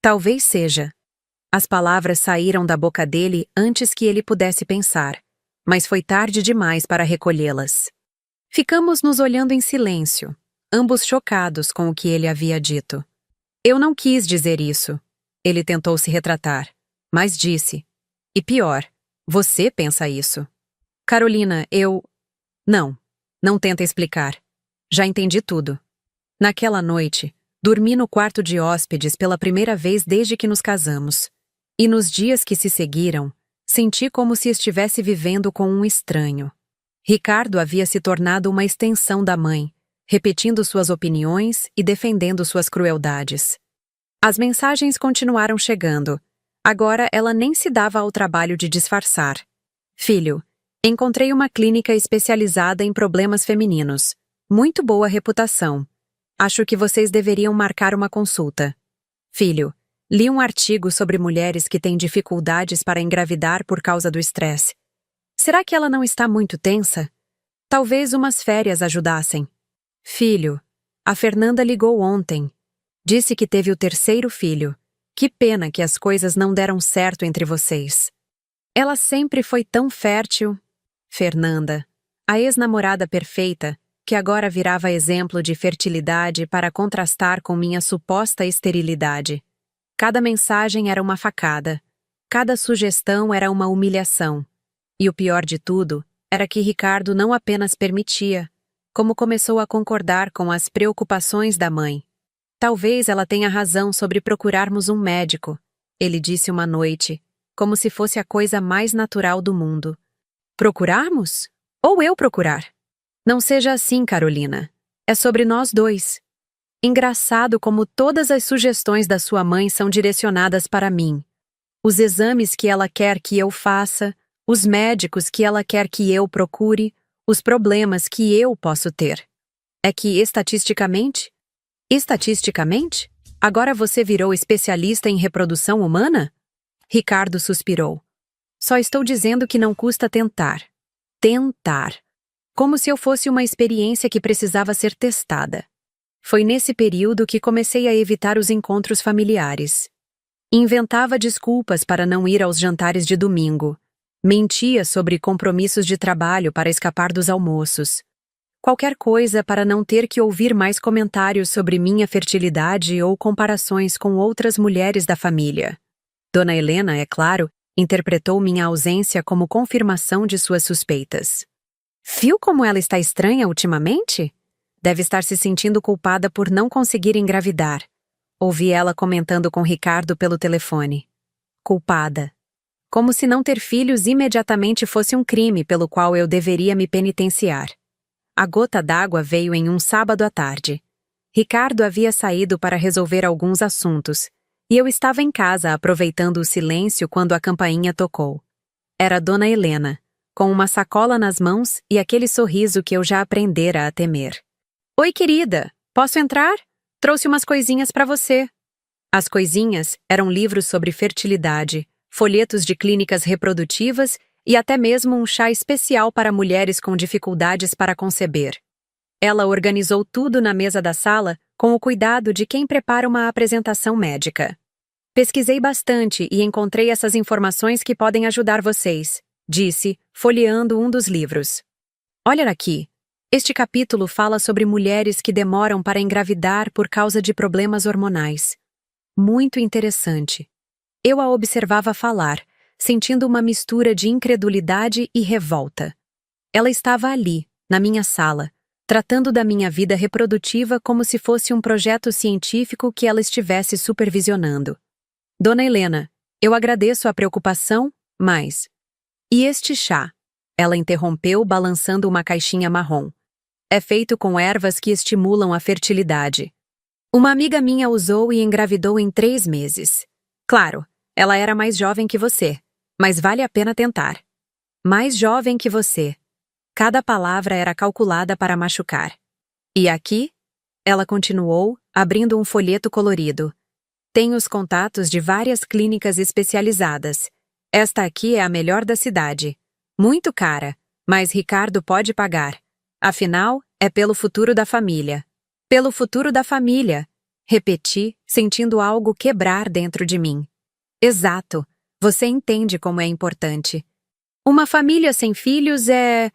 Talvez seja. As palavras saíram da boca dele antes que ele pudesse pensar, mas foi tarde demais para recolhê-las. Ficamos nos olhando em silêncio, ambos chocados com o que ele havia dito. Eu não quis dizer isso. Ele tentou se retratar, mas disse: "E pior, você pensa isso." "Carolina, eu..." Não tenta explicar. Já entendi tudo." Naquela noite, dormi no quarto de hóspedes pela primeira vez desde que nos casamos. E nos dias que se seguiram, senti como se estivesse vivendo com um estranho. Ricardo havia se tornado uma extensão da mãe, repetindo suas opiniões e defendendo suas crueldades. As mensagens continuaram chegando. Agora ela nem se dava ao trabalho de disfarçar. "Filho, encontrei uma clínica especializada em problemas femininos. Muito boa reputação. Acho que vocês deveriam marcar uma consulta. Filho, li um artigo sobre mulheres que têm dificuldades para engravidar por causa do estresse. Será que ela não está muito tensa? Talvez umas férias ajudassem." "Filho, a Fernanda ligou ontem. Disse que teve o 3º filho. Que pena que as coisas não deram certo entre vocês." Ela sempre foi tão fértil. Fernanda, a ex-namorada perfeita, que agora virava exemplo de fertilidade para contrastar com minha suposta esterilidade. Cada mensagem era uma facada. Cada sugestão era uma humilhação. E o pior de tudo era que Ricardo não apenas permitia, como começou a concordar com as preocupações da mãe. "Talvez ela tenha razão sobre procurarmos um médico", ele disse uma noite, como se fosse a coisa mais natural do mundo. "Procurarmos? Ou eu procurar? Não seja assim, Carolina. É sobre nós dois. Engraçado como todas as sugestões da sua mãe são direcionadas para mim. Os exames que ela quer que eu faça, os médicos que ela quer que eu procure, os problemas que eu posso ter. É que, estatisticamente, agora você virou especialista em reprodução humana? Ricardo suspirou. Só estou dizendo que não custa tentar. Tentar. Como se eu fosse uma experiência que precisava ser testada. Foi nesse período que comecei a evitar os encontros familiares. Inventava desculpas para não ir aos jantares de domingo. Mentia sobre compromissos de trabalho para escapar dos almoços. Qualquer coisa para não ter que ouvir mais comentários sobre minha fertilidade ou comparações com outras mulheres da família. Dona Helena, é claro, interpretou minha ausência como confirmação de suas suspeitas. Viu como ela está estranha ultimamente? Deve estar se sentindo culpada por não conseguir engravidar. Ouvi ela comentando com Ricardo pelo telefone. Culpada. Como se não ter filhos imediatamente fosse um crime pelo qual eu deveria me penitenciar. A gota d'água veio em um sábado à tarde. Ricardo havia saído para resolver alguns assuntos, e eu estava em casa aproveitando o silêncio quando a campainha tocou. Era Dona Helena, com uma sacola nas mãos e aquele sorriso que eu já aprendera a temer. Oi, querida, posso entrar? Trouxe umas coisinhas para você. As coisinhas eram livros sobre fertilidade, folhetos de clínicas reprodutivas e até mesmo um chá especial para mulheres com dificuldades para conceber. Ela organizou tudo na mesa da sala com o cuidado de quem prepara uma apresentação médica. Pesquisei bastante e encontrei essas informações que podem ajudar vocês, disse, folheando um dos livros. Olha aqui. Este capítulo fala sobre mulheres que demoram para engravidar por causa de problemas hormonais. Muito interessante. Eu a observava falar, sentindo uma mistura de incredulidade e revolta. Ela estava ali, na minha sala, tratando da minha vida reprodutiva como se fosse um projeto científico que ela estivesse supervisionando. Dona Helena, eu agradeço a preocupação, mas... E este chá? Ela interrompeu, balançando uma caixinha marrom. É feito com ervas que estimulam a fertilidade. Uma amiga minha usou e engravidou em 3 meses. Claro, ela era mais jovem que você, mas vale a pena tentar. Mais jovem que você. Cada palavra era calculada para machucar. E aqui? Ela continuou, abrindo um folheto colorido. Tem os contatos de várias clínicas especializadas. Esta aqui é a melhor da cidade. Muito cara, mas Ricardo pode pagar. Afinal, é pelo futuro da família. Pelo futuro da família, repeti, sentindo algo quebrar dentro de mim. Exato, você entende como é importante. Uma família sem filhos é...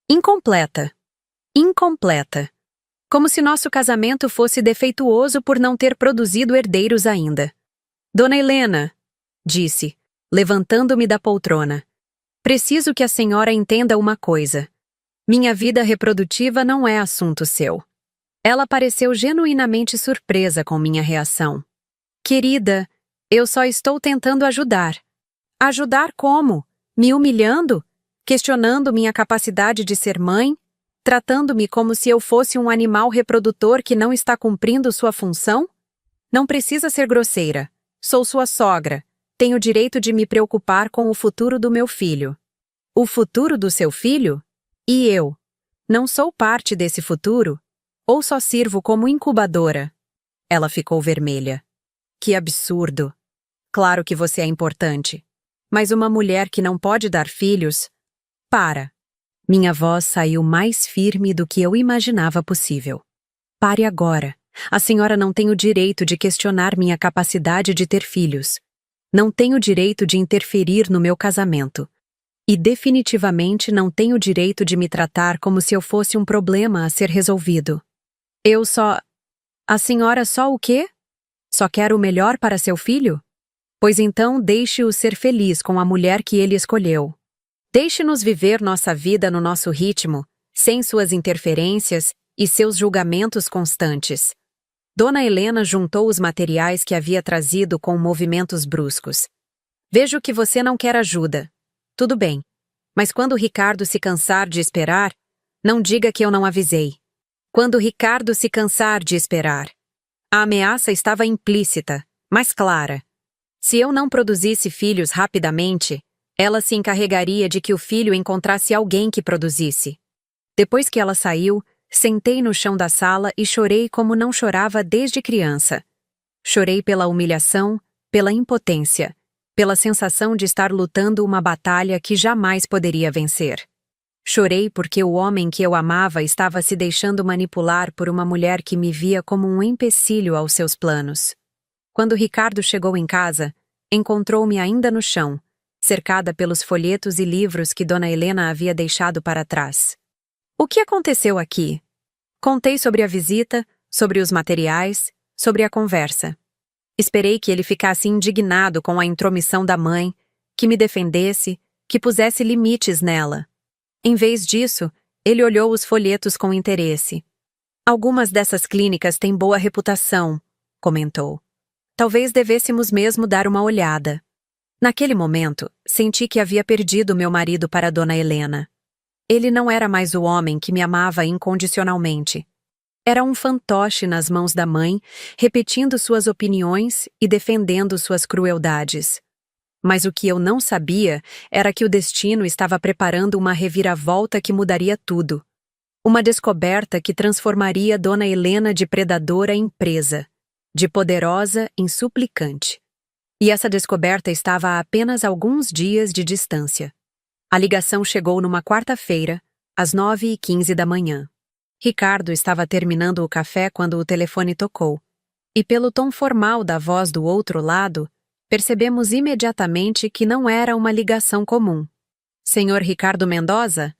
incompleta. Incompleta. Como se nosso casamento fosse defeituoso por não ter produzido herdeiros ainda. Dona Helena, disse, levantando-me da poltrona. Preciso que a senhora entenda uma coisa. Minha vida reprodutiva não é assunto seu. Ela pareceu genuinamente surpresa com minha reação. Querida, eu só estou tentando ajudar. Ajudar como? Me humilhando? Questionando minha capacidade de ser mãe? Tratando-me como se eu fosse um animal reprodutor que não está cumprindo sua função? Não precisa ser grosseira. Sou sua sogra. Tenho direito de me preocupar com o futuro do meu filho. O futuro do seu filho? E eu? Não sou parte desse futuro? Ou só sirvo como incubadora? Ela ficou vermelha. Que absurdo. Claro que você é importante. Mas uma mulher que não pode dar filhos... Para. Minha voz saiu mais firme do que eu imaginava possível. Pare agora. A senhora não tem o direito de questionar minha capacidade de ter filhos. Não tem o direito de interferir no meu casamento. E definitivamente não tem o direito de me tratar como se eu fosse um problema a ser resolvido. Eu só... A senhora só o quê? Só quer o melhor para seu filho? Pois então deixe-o ser feliz com a mulher que ele escolheu. Deixe-nos viver nossa vida no nosso ritmo, sem suas interferências e seus julgamentos constantes. Dona Helena juntou os materiais que havia trazido com movimentos bruscos. Vejo que você não quer ajuda. Tudo bem. Mas quando Ricardo se cansar de esperar, não diga que eu não avisei. Quando Ricardo se cansar de esperar. A ameaça estava implícita, mas clara. Se eu não produzisse filhos rapidamente, ela se encarregaria de que o filho encontrasse alguém que produzisse. Depois que ela saiu, sentei no chão da sala e chorei como não chorava desde criança. Chorei pela humilhação, pela impotência, pela sensação de estar lutando uma batalha que jamais poderia vencer. Chorei porque o homem que eu amava estava se deixando manipular por uma mulher que me via como um empecilho aos seus planos. Quando Ricardo chegou em casa, encontrou-me ainda no chão, cercada pelos folhetos e livros que Dona Helena havia deixado para trás. O que aconteceu aqui? Contei sobre a visita, sobre os materiais, sobre a conversa. Esperei que ele ficasse indignado com a intromissão da mãe, que me defendesse, que pusesse limites nela. Em vez disso, ele olhou os folhetos com interesse. Algumas dessas clínicas têm boa reputação, comentou. Talvez devêssemos mesmo dar uma olhada. Naquele momento, senti que havia perdido meu marido para Dona Helena. Ele não era mais o homem que me amava incondicionalmente. Era um fantoche nas mãos da mãe, repetindo suas opiniões e defendendo suas crueldades. Mas o que eu não sabia era que o destino estava preparando uma reviravolta que mudaria tudo. Uma descoberta que transformaria Dona Helena de predadora em presa, de poderosa em suplicante. E essa descoberta estava a apenas alguns dias de distância. A ligação chegou numa quarta-feira, às 9h15 da manhã. Ricardo estava terminando o café quando o telefone tocou. E pelo tom formal da voz do outro lado, percebemos imediatamente que não era uma ligação comum. Senhor Ricardo Mendoza?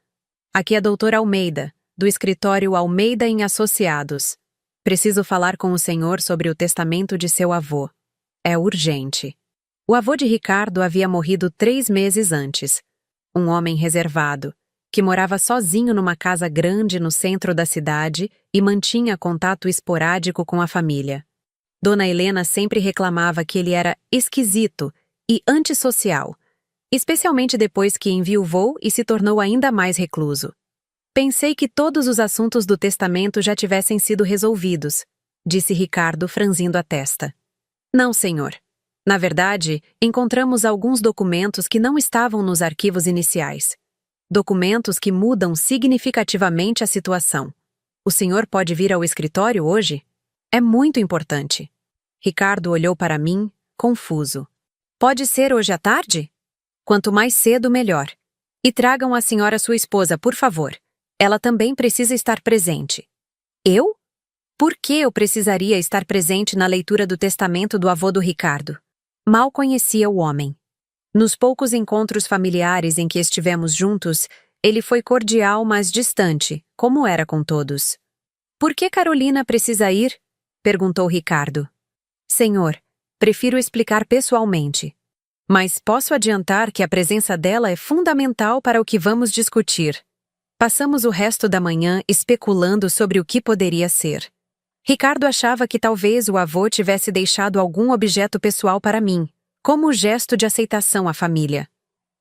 Aqui é a doutora Almeida, do escritório Almeida em Associados. Preciso falar com o senhor sobre o testamento de seu avô. É urgente. O avô de Ricardo havia morrido 3 meses antes. Um homem reservado, que morava sozinho numa casa grande no centro da cidade e mantinha contato esporádico com a família. Dona Helena sempre reclamava que ele era esquisito e antissocial, especialmente depois que enviuvou e se tornou ainda mais recluso. Pensei que todos os assuntos do testamento já tivessem sido resolvidos, disse Ricardo franzindo a testa. Não, senhor. Na verdade, encontramos alguns documentos que não estavam nos arquivos iniciais. Documentos que mudam significativamente a situação. O senhor pode vir ao escritório hoje? É muito importante. Ricardo olhou para mim, confuso. Pode ser hoje à tarde? Quanto mais cedo, melhor. E tragam a senhora sua esposa, por favor. Ela também precisa estar presente. Eu? Por que eu precisaria estar presente na leitura do testamento do avô do Ricardo? Mal conhecia o homem. Nos poucos encontros familiares em que estivemos juntos, ele foi cordial, mas distante, como era com todos. Por que Carolina precisa ir? Perguntou Ricardo. Senhor, prefiro explicar pessoalmente. Mas posso adiantar que a presença dela é fundamental para o que vamos discutir. Passamos o resto da manhã especulando sobre o que poderia ser. Ricardo achava que talvez o avô tivesse deixado algum objeto pessoal para mim, como gesto de aceitação à família.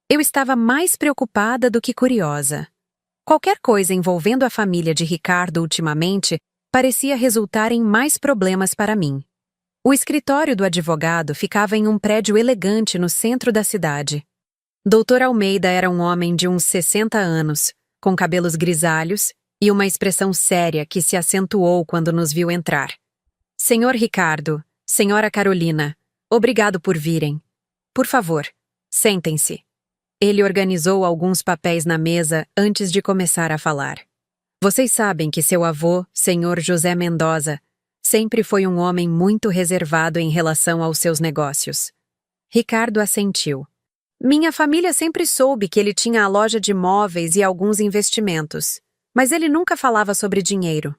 Eu estava mais preocupada do que curiosa. Qualquer coisa envolvendo a família de Ricardo ultimamente parecia resultar em mais problemas para mim. O escritório do advogado ficava em um prédio elegante no centro da cidade. Dr. Almeida era um homem de uns 60 anos, com cabelos grisalhos e uma expressão séria que se acentuou quando nos viu entrar. Senhor Ricardo, senhora Carolina, obrigado por virem. Por favor, sentem-se. Ele organizou alguns papéis na mesa antes de começar a falar. Vocês sabem que seu avô, senhor José Mendoza, sempre foi um homem muito reservado em relação aos seus negócios. Ricardo assentiu. Minha família sempre soube que ele tinha a loja de móveis e alguns investimentos, mas ele nunca falava sobre dinheiro.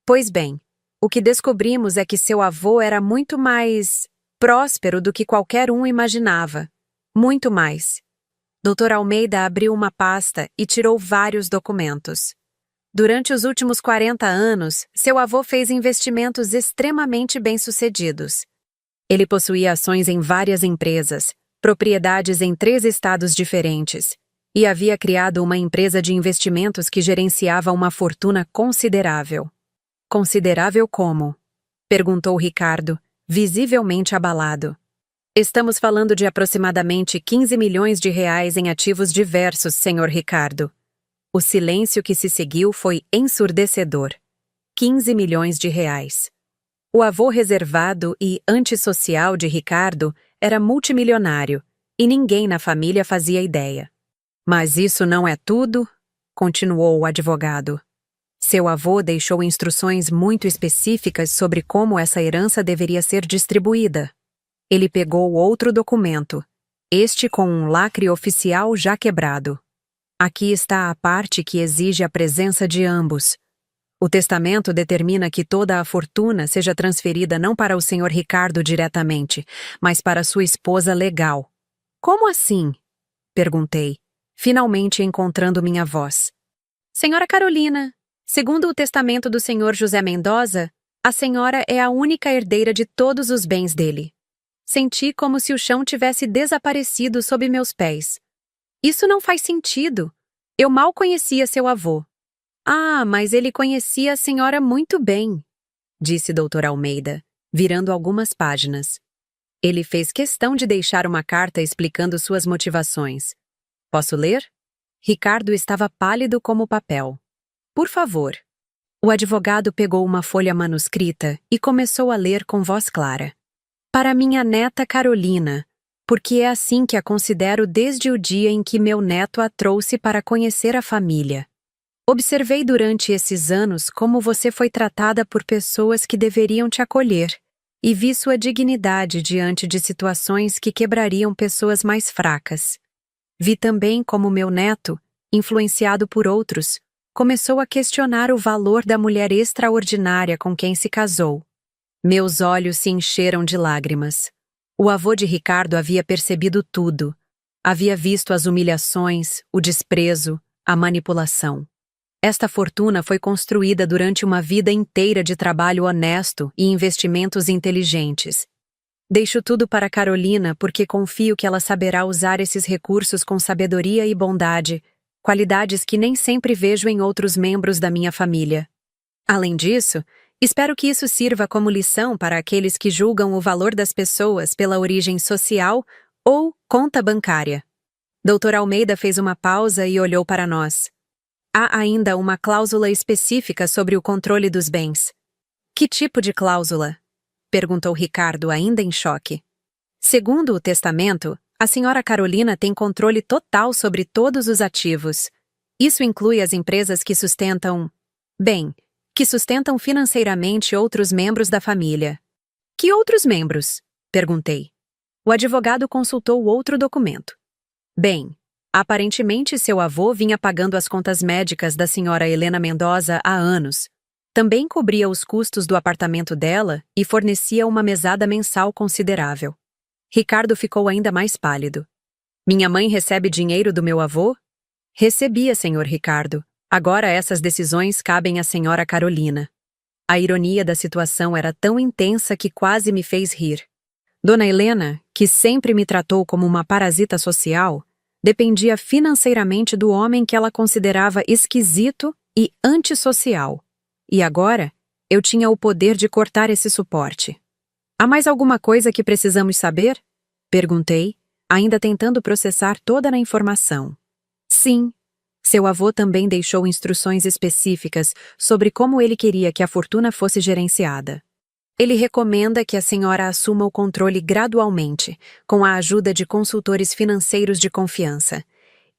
Pois bem, o que descobrimos é que seu avô era muito mais próspero do que qualquer um imaginava. Muito mais. Dr. Almeida abriu uma pasta e tirou vários documentos. Durante os últimos 40 anos, seu avô fez investimentos extremamente bem-sucedidos. Ele possuía ações em várias empresas, propriedades em 3 estados diferentes, e havia criado uma empresa de investimentos que gerenciava uma fortuna considerável. Considerável como? Perguntou Ricardo, visivelmente abalado. Estamos falando de aproximadamente 15 milhões de reais em ativos diversos, senhor Ricardo. O silêncio que se seguiu foi ensurdecedor. 15 milhões de reais. O avô reservado e antissocial de Ricardo era multimilionário, e ninguém na família fazia ideia. Mas isso não é tudo, continuou o advogado. Seu avô deixou instruções muito específicas sobre como essa herança deveria ser distribuída. Ele pegou outro documento, este com um lacre oficial já quebrado. Aqui está a parte que exige a presença de ambos. O testamento determina que toda a fortuna seja transferida não para o senhor Ricardo diretamente, mas para sua esposa legal. Como assim? Perguntei, finalmente encontrando minha voz. Senhora Carolina, segundo o testamento do senhor José Mendoza, a senhora é a única herdeira de todos os bens dele. Senti como se o chão tivesse desaparecido sob meus pés. Isso não faz sentido. Eu mal conhecia seu avô. Ah, mas ele conhecia a senhora muito bem, disse Dr. Almeida, virando algumas páginas. Ele fez questão de deixar uma carta explicando suas motivações. Posso ler? Ricardo estava pálido como papel. Por favor. O advogado pegou uma folha manuscrita e começou a ler com voz clara. Para minha neta Carolina, porque é assim que a considero desde o dia em que meu neto a trouxe para conhecer a família. Observei durante esses anos como você foi tratada por pessoas que deveriam te acolher, e vi sua dignidade diante de situações que quebrariam pessoas mais fracas. Vi também como meu neto, influenciado por outros, começou a questionar o valor da mulher extraordinária com quem se casou. Meus olhos se encheram de lágrimas. O avô de Ricardo havia percebido tudo. Havia visto as humilhações, o desprezo, a manipulação. Esta fortuna foi construída durante uma vida inteira de trabalho honesto e investimentos inteligentes. Deixo tudo para Carolina porque confio que ela saberá usar esses recursos com sabedoria e bondade, qualidades que nem sempre vejo em outros membros da minha família. Além disso, espero que isso sirva como lição para aqueles que julgam o valor das pessoas pela origem social ou conta bancária. Dr. Almeida fez uma pausa e olhou para nós. Há ainda uma cláusula específica sobre o controle dos bens. Que tipo de cláusula? Perguntou Ricardo, ainda em choque. Segundo o testamento, a senhora Carolina tem controle total sobre todos os ativos. Isso inclui as empresas que sustentam... que sustentam financeiramente outros membros da família. Que outros membros? Perguntei. O advogado consultou outro documento. Aparentemente seu avô vinha pagando as contas médicas da senhora Helena Mendoza há anos. Também cobria os custos do apartamento dela e fornecia uma mesada mensal considerável. Ricardo ficou ainda mais pálido. Minha mãe recebe dinheiro do meu avô? Recebia, senhor Ricardo. Agora essas decisões cabem à senhora Carolina. A ironia da situação era tão intensa que quase me fez rir. Dona Helena, que sempre me tratou como uma parasita social, dependia financeiramente do homem que ela considerava esquisito e antissocial. E agora, eu tinha o poder de cortar esse suporte. Há mais alguma coisa que precisamos saber? Perguntei, ainda tentando processar toda a informação. Sim. Seu avô também deixou instruções específicas sobre como ele queria que a fortuna fosse gerenciada. Ele recomenda que a senhora assuma o controle gradualmente, com a ajuda de consultores financeiros de confiança.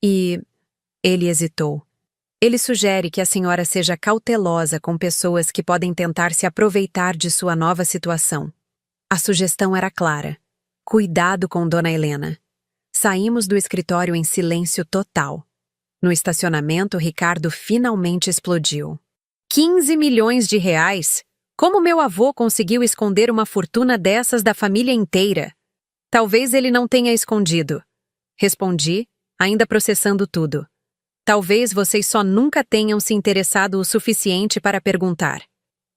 E... Ele hesitou. Ele sugere que a senhora seja cautelosa com pessoas que podem tentar se aproveitar de sua nova situação. A sugestão era clara. Cuidado com Dona Helena. Saímos do escritório em silêncio total. No estacionamento, Ricardo finalmente explodiu. 15 milhões de reais? Como meu avô conseguiu esconder uma fortuna dessas da família inteira? Talvez ele não tenha escondido. Respondi, ainda processando tudo. Talvez vocês só nunca tenham se interessado o suficiente para perguntar.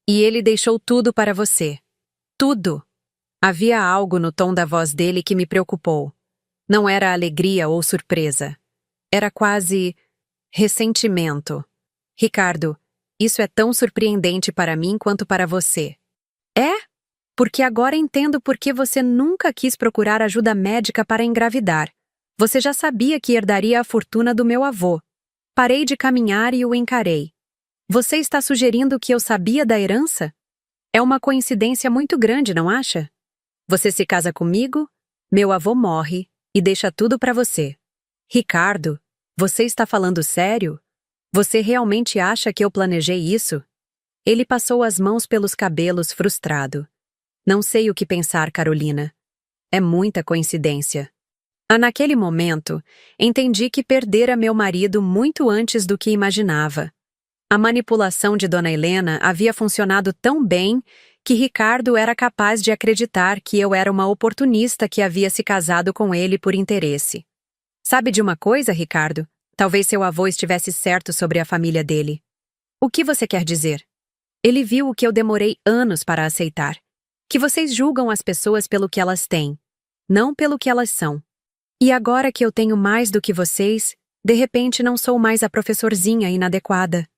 E ele deixou tudo para você. Tudo. Havia algo no tom da voz dele que me preocupou. Não era alegria ou surpresa. Era quase ressentimento. Ricardo, isso é tão surpreendente para mim quanto para você. É? Porque agora entendo por que você nunca quis procurar ajuda médica para engravidar. Você já sabia que herdaria a fortuna do meu avô. Parei de caminhar e o encarei. Você está sugerindo que eu sabia da herança? É uma coincidência muito grande, não acha? Você se casa comigo, meu avô morre e deixa tudo para você. Ricardo, você está falando sério? Você realmente acha que eu planejei isso? Ele passou as mãos pelos cabelos frustrado. Não sei o que pensar, Carolina. É muita coincidência. Naquele momento, entendi que perdera meu marido muito antes do que imaginava. A manipulação de Dona Helena havia funcionado tão bem que Ricardo era capaz de acreditar que eu era uma oportunista que havia se casado com ele por interesse. Sabe de uma coisa, Ricardo? Talvez seu avô estivesse certo sobre a família dele. O que você quer dizer? Ele viu o que eu demorei anos para aceitar. Que vocês julgam as pessoas pelo que elas têm, não pelo que elas são. E agora que eu tenho mais do que vocês, de repente não sou mais a professorzinha inadequada.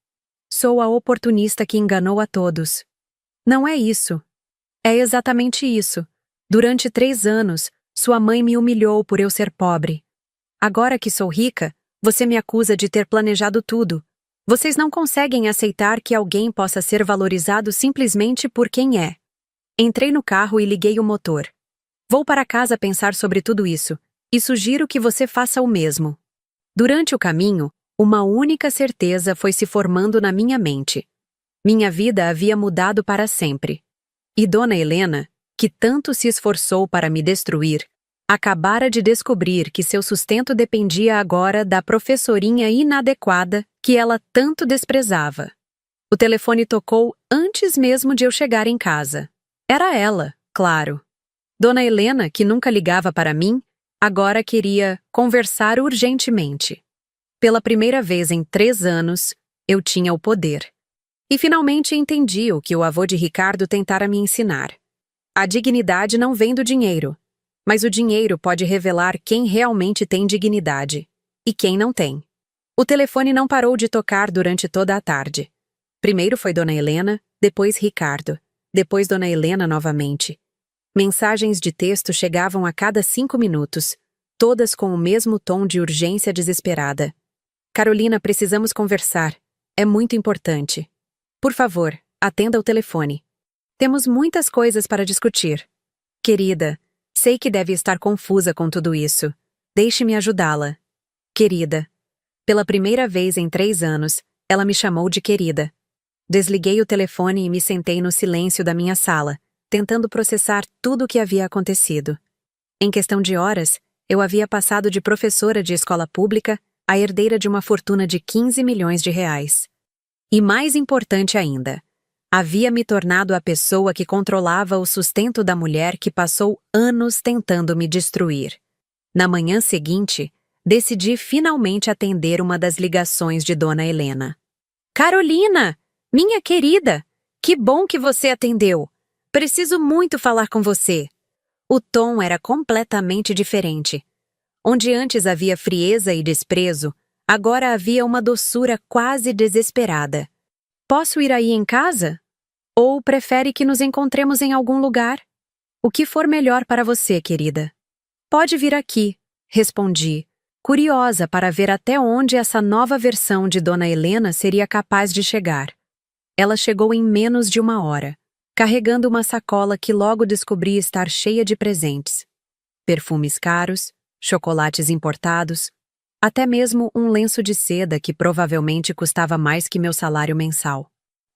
Sou a oportunista que enganou a todos. Não é isso. É exatamente isso. Durante 3 anos, sua mãe me humilhou por eu ser pobre. Agora que sou rica, você me acusa de ter planejado tudo. Vocês não conseguem aceitar que alguém possa ser valorizado simplesmente por quem é. Entrei no carro e liguei o motor. Vou para casa pensar sobre tudo isso, e sugiro que você faça o mesmo. Durante o caminho, uma única certeza foi se formando na minha mente. Minha vida havia mudado para sempre. E Dona Helena, que tanto se esforçou para me destruir, acabara de descobrir que seu sustento dependia agora da professorinha inadequada que ela tanto desprezava. O telefone tocou antes mesmo de eu chegar em casa. Era ela, claro. Dona Helena, que nunca ligava para mim, agora queria conversar urgentemente. Pela primeira vez em 3 anos, eu tinha o poder. E finalmente entendi o que o avô de Ricardo tentara me ensinar. A dignidade não vem do dinheiro, mas o dinheiro pode revelar quem realmente tem dignidade e quem não tem. O telefone não parou de tocar durante toda a tarde. Primeiro foi Dona Helena, depois Ricardo, depois Dona Helena novamente. Mensagens de texto chegavam a cada 5 minutos, todas com o mesmo tom de urgência desesperada. Carolina, precisamos conversar. É muito importante. Por favor, atenda o telefone. Temos muitas coisas para discutir. Querida, sei que deve estar confusa com tudo isso. Deixe-me ajudá-la. Querida. Pela primeira vez em 3 anos, ela me chamou de querida. Desliguei o telefone e me sentei no silêncio da minha sala, tentando processar tudo o que havia acontecido. Em questão de horas, eu havia passado de professora de escola pública a herdeira de uma fortuna de 15 milhões de reais. E mais importante ainda, havia me tornado a pessoa que controlava o sustento da mulher que passou anos tentando me destruir. Na manhã seguinte, decidi finalmente atender uma das ligações de Dona Helena. Carolina, minha querida, que bom que você atendeu. Preciso muito falar com você. O tom era completamente diferente. Onde antes havia frieza e desprezo, agora havia uma doçura quase desesperada. Posso ir aí em casa? Ou prefere que nos encontremos em algum lugar? O que for melhor para você, querida. Pode vir aqui, respondi, curiosa para ver até onde essa nova versão de Dona Helena seria capaz de chegar. Ela chegou em menos de 1 hora, carregando uma sacola que logo descobri estar cheia de presentes. Perfumes caros, chocolates importados, até mesmo um lenço de seda que provavelmente custava mais que meu salário mensal.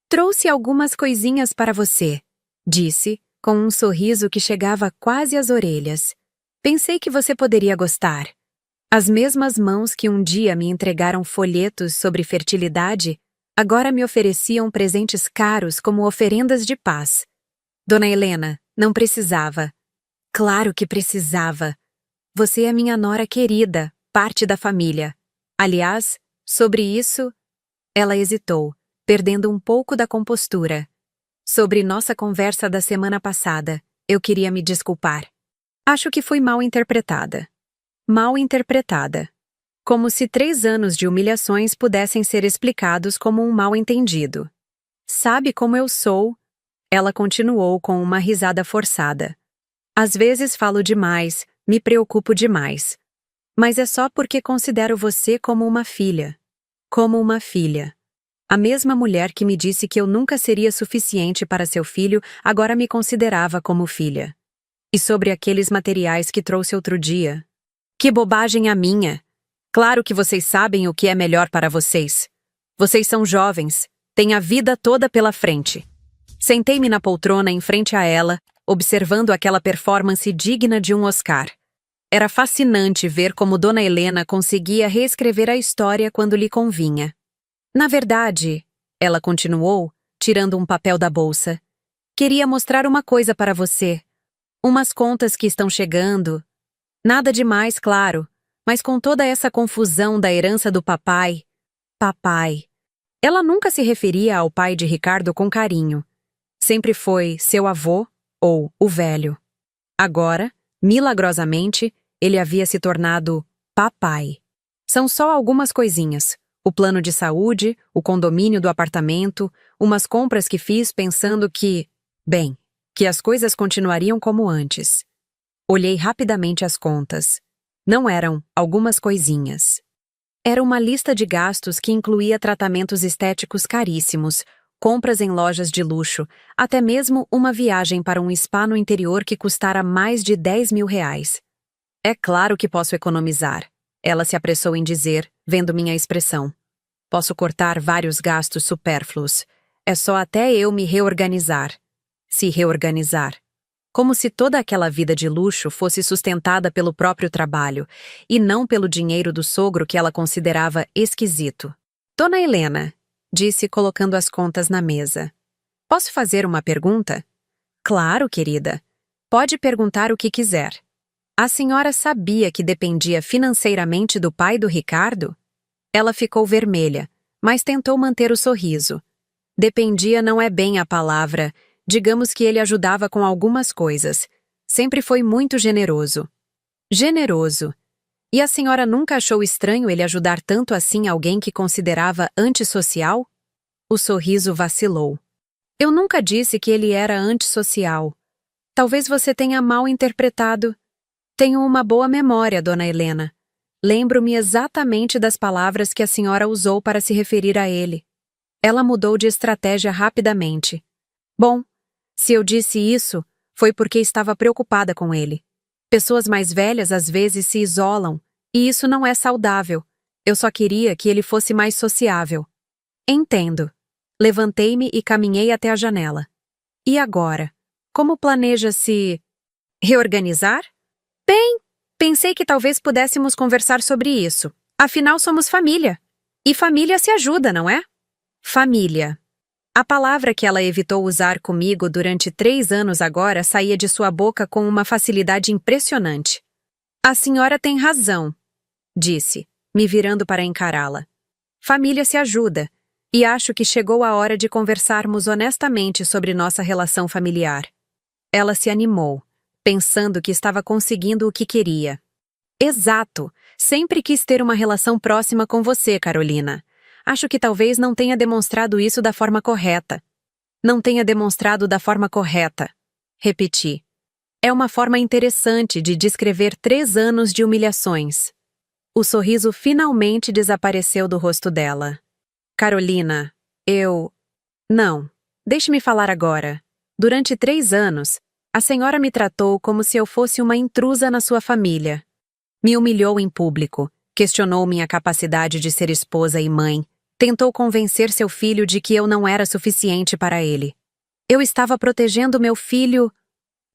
Trouxe algumas coisinhas para você, disse, com um sorriso que chegava quase às orelhas. Pensei que você poderia gostar. As mesmas mãos que um dia me entregaram folhetos sobre fertilidade, agora me ofereciam presentes caros como oferendas de paz. Dona Helena, não precisava. Claro que precisava. Você é minha nora querida, parte da família. Aliás, sobre isso... Ela hesitou, perdendo um pouco da compostura. Sobre nossa conversa da semana passada, eu queria me desculpar. Acho que fui mal interpretada. Mal interpretada. Como se 3 anos de humilhações pudessem ser explicados como um mal-entendido. Sabe como eu sou? Ela continuou com uma risada forçada. Às vezes falo demais, me preocupo demais. Mas é só porque considero você como uma filha. Como uma filha. A mesma mulher que me disse que eu nunca seria suficiente para seu filho, agora me considerava como filha. E sobre aqueles materiais que trouxe outro dia? Que bobagem a minha! Claro que vocês sabem o que é melhor para vocês. Vocês são jovens, têm a vida toda pela frente. Sentei-me na poltrona em frente a ela, observando aquela performance digna de um Oscar. Era fascinante ver como Dona Helena conseguia reescrever a história quando lhe convinha. Na verdade, ela continuou, tirando um papel da bolsa, queria mostrar uma coisa para você. Umas contas que estão chegando. Nada demais, claro, mas com toda essa confusão da herança do papai. Papai. Ela nunca se referia ao pai de Ricardo com carinho. Sempre foi seu avô ou o velho. Agora, milagrosamente, ele havia se tornado papai. São só algumas coisinhas. O plano de saúde, o condomínio do apartamento, umas compras que fiz pensando que, bem, que as coisas continuariam como antes. Olhei rapidamente as contas. Não eram algumas coisinhas. Era uma lista de gastos que incluía tratamentos estéticos caríssimos, compras em lojas de luxo, até mesmo uma viagem para um spa no interior que custara mais de 10 mil reais. É claro que posso economizar, ela se apressou em dizer, vendo minha expressão. Posso cortar vários gastos supérfluos. É só até eu me reorganizar. Se reorganizar. Como se toda aquela vida de luxo fosse sustentada pelo próprio trabalho, e não pelo dinheiro do sogro que ela considerava esquisito. Dona Helena, disse colocando as contas na mesa. Posso fazer uma pergunta? Claro, querida. Pode perguntar o que quiser. A senhora sabia que dependia financeiramente do pai do Ricardo? Ela ficou vermelha, mas tentou manter o sorriso. Dependia não é bem a palavra. Digamos que ele ajudava com algumas coisas. Sempre foi muito generoso. Generoso. E a senhora nunca achou estranho ele ajudar tanto assim alguém que considerava antissocial? O sorriso vacilou. Eu nunca disse que ele era antissocial. Talvez você tenha mal interpretado. Tenho uma boa memória, Dona Helena. Lembro-me exatamente das palavras que a senhora usou para se referir a ele. Ela mudou de estratégia rapidamente. Bom, se eu disse isso, foi porque estava preocupada com ele. Pessoas mais velhas às vezes se isolam, e isso não é saudável. Eu só queria que ele fosse mais sociável. Entendo. Levantei-me e caminhei até a janela. E agora? Como planeja se reorganizar? Bem, pensei que talvez pudéssemos conversar sobre isso. Afinal, somos família. E família se ajuda, não é? Família. A palavra que ela evitou usar comigo durante 3 anos agora saía de sua boca com uma facilidade impressionante. A senhora tem razão, disse, me virando para encará-la. Família se ajuda, e acho que chegou a hora de conversarmos honestamente sobre nossa relação familiar. Ela se animou, pensando que estava conseguindo o que queria. Exato, sempre quis ter uma relação próxima com você, Carolina. Acho que talvez não tenha demonstrado isso da forma correta. Não tenha demonstrado da forma correta. Repeti. É uma forma interessante de descrever 3 anos de humilhações. O sorriso finalmente desapareceu do rosto dela. Carolina, Não, deixe-me falar agora. Durante 3 anos, a senhora me tratou como se eu fosse uma intrusa na sua família. Me humilhou em público, questionou minha capacidade de ser esposa e mãe, tentou convencer seu filho de que eu não era suficiente para ele. Eu estava protegendo meu filho.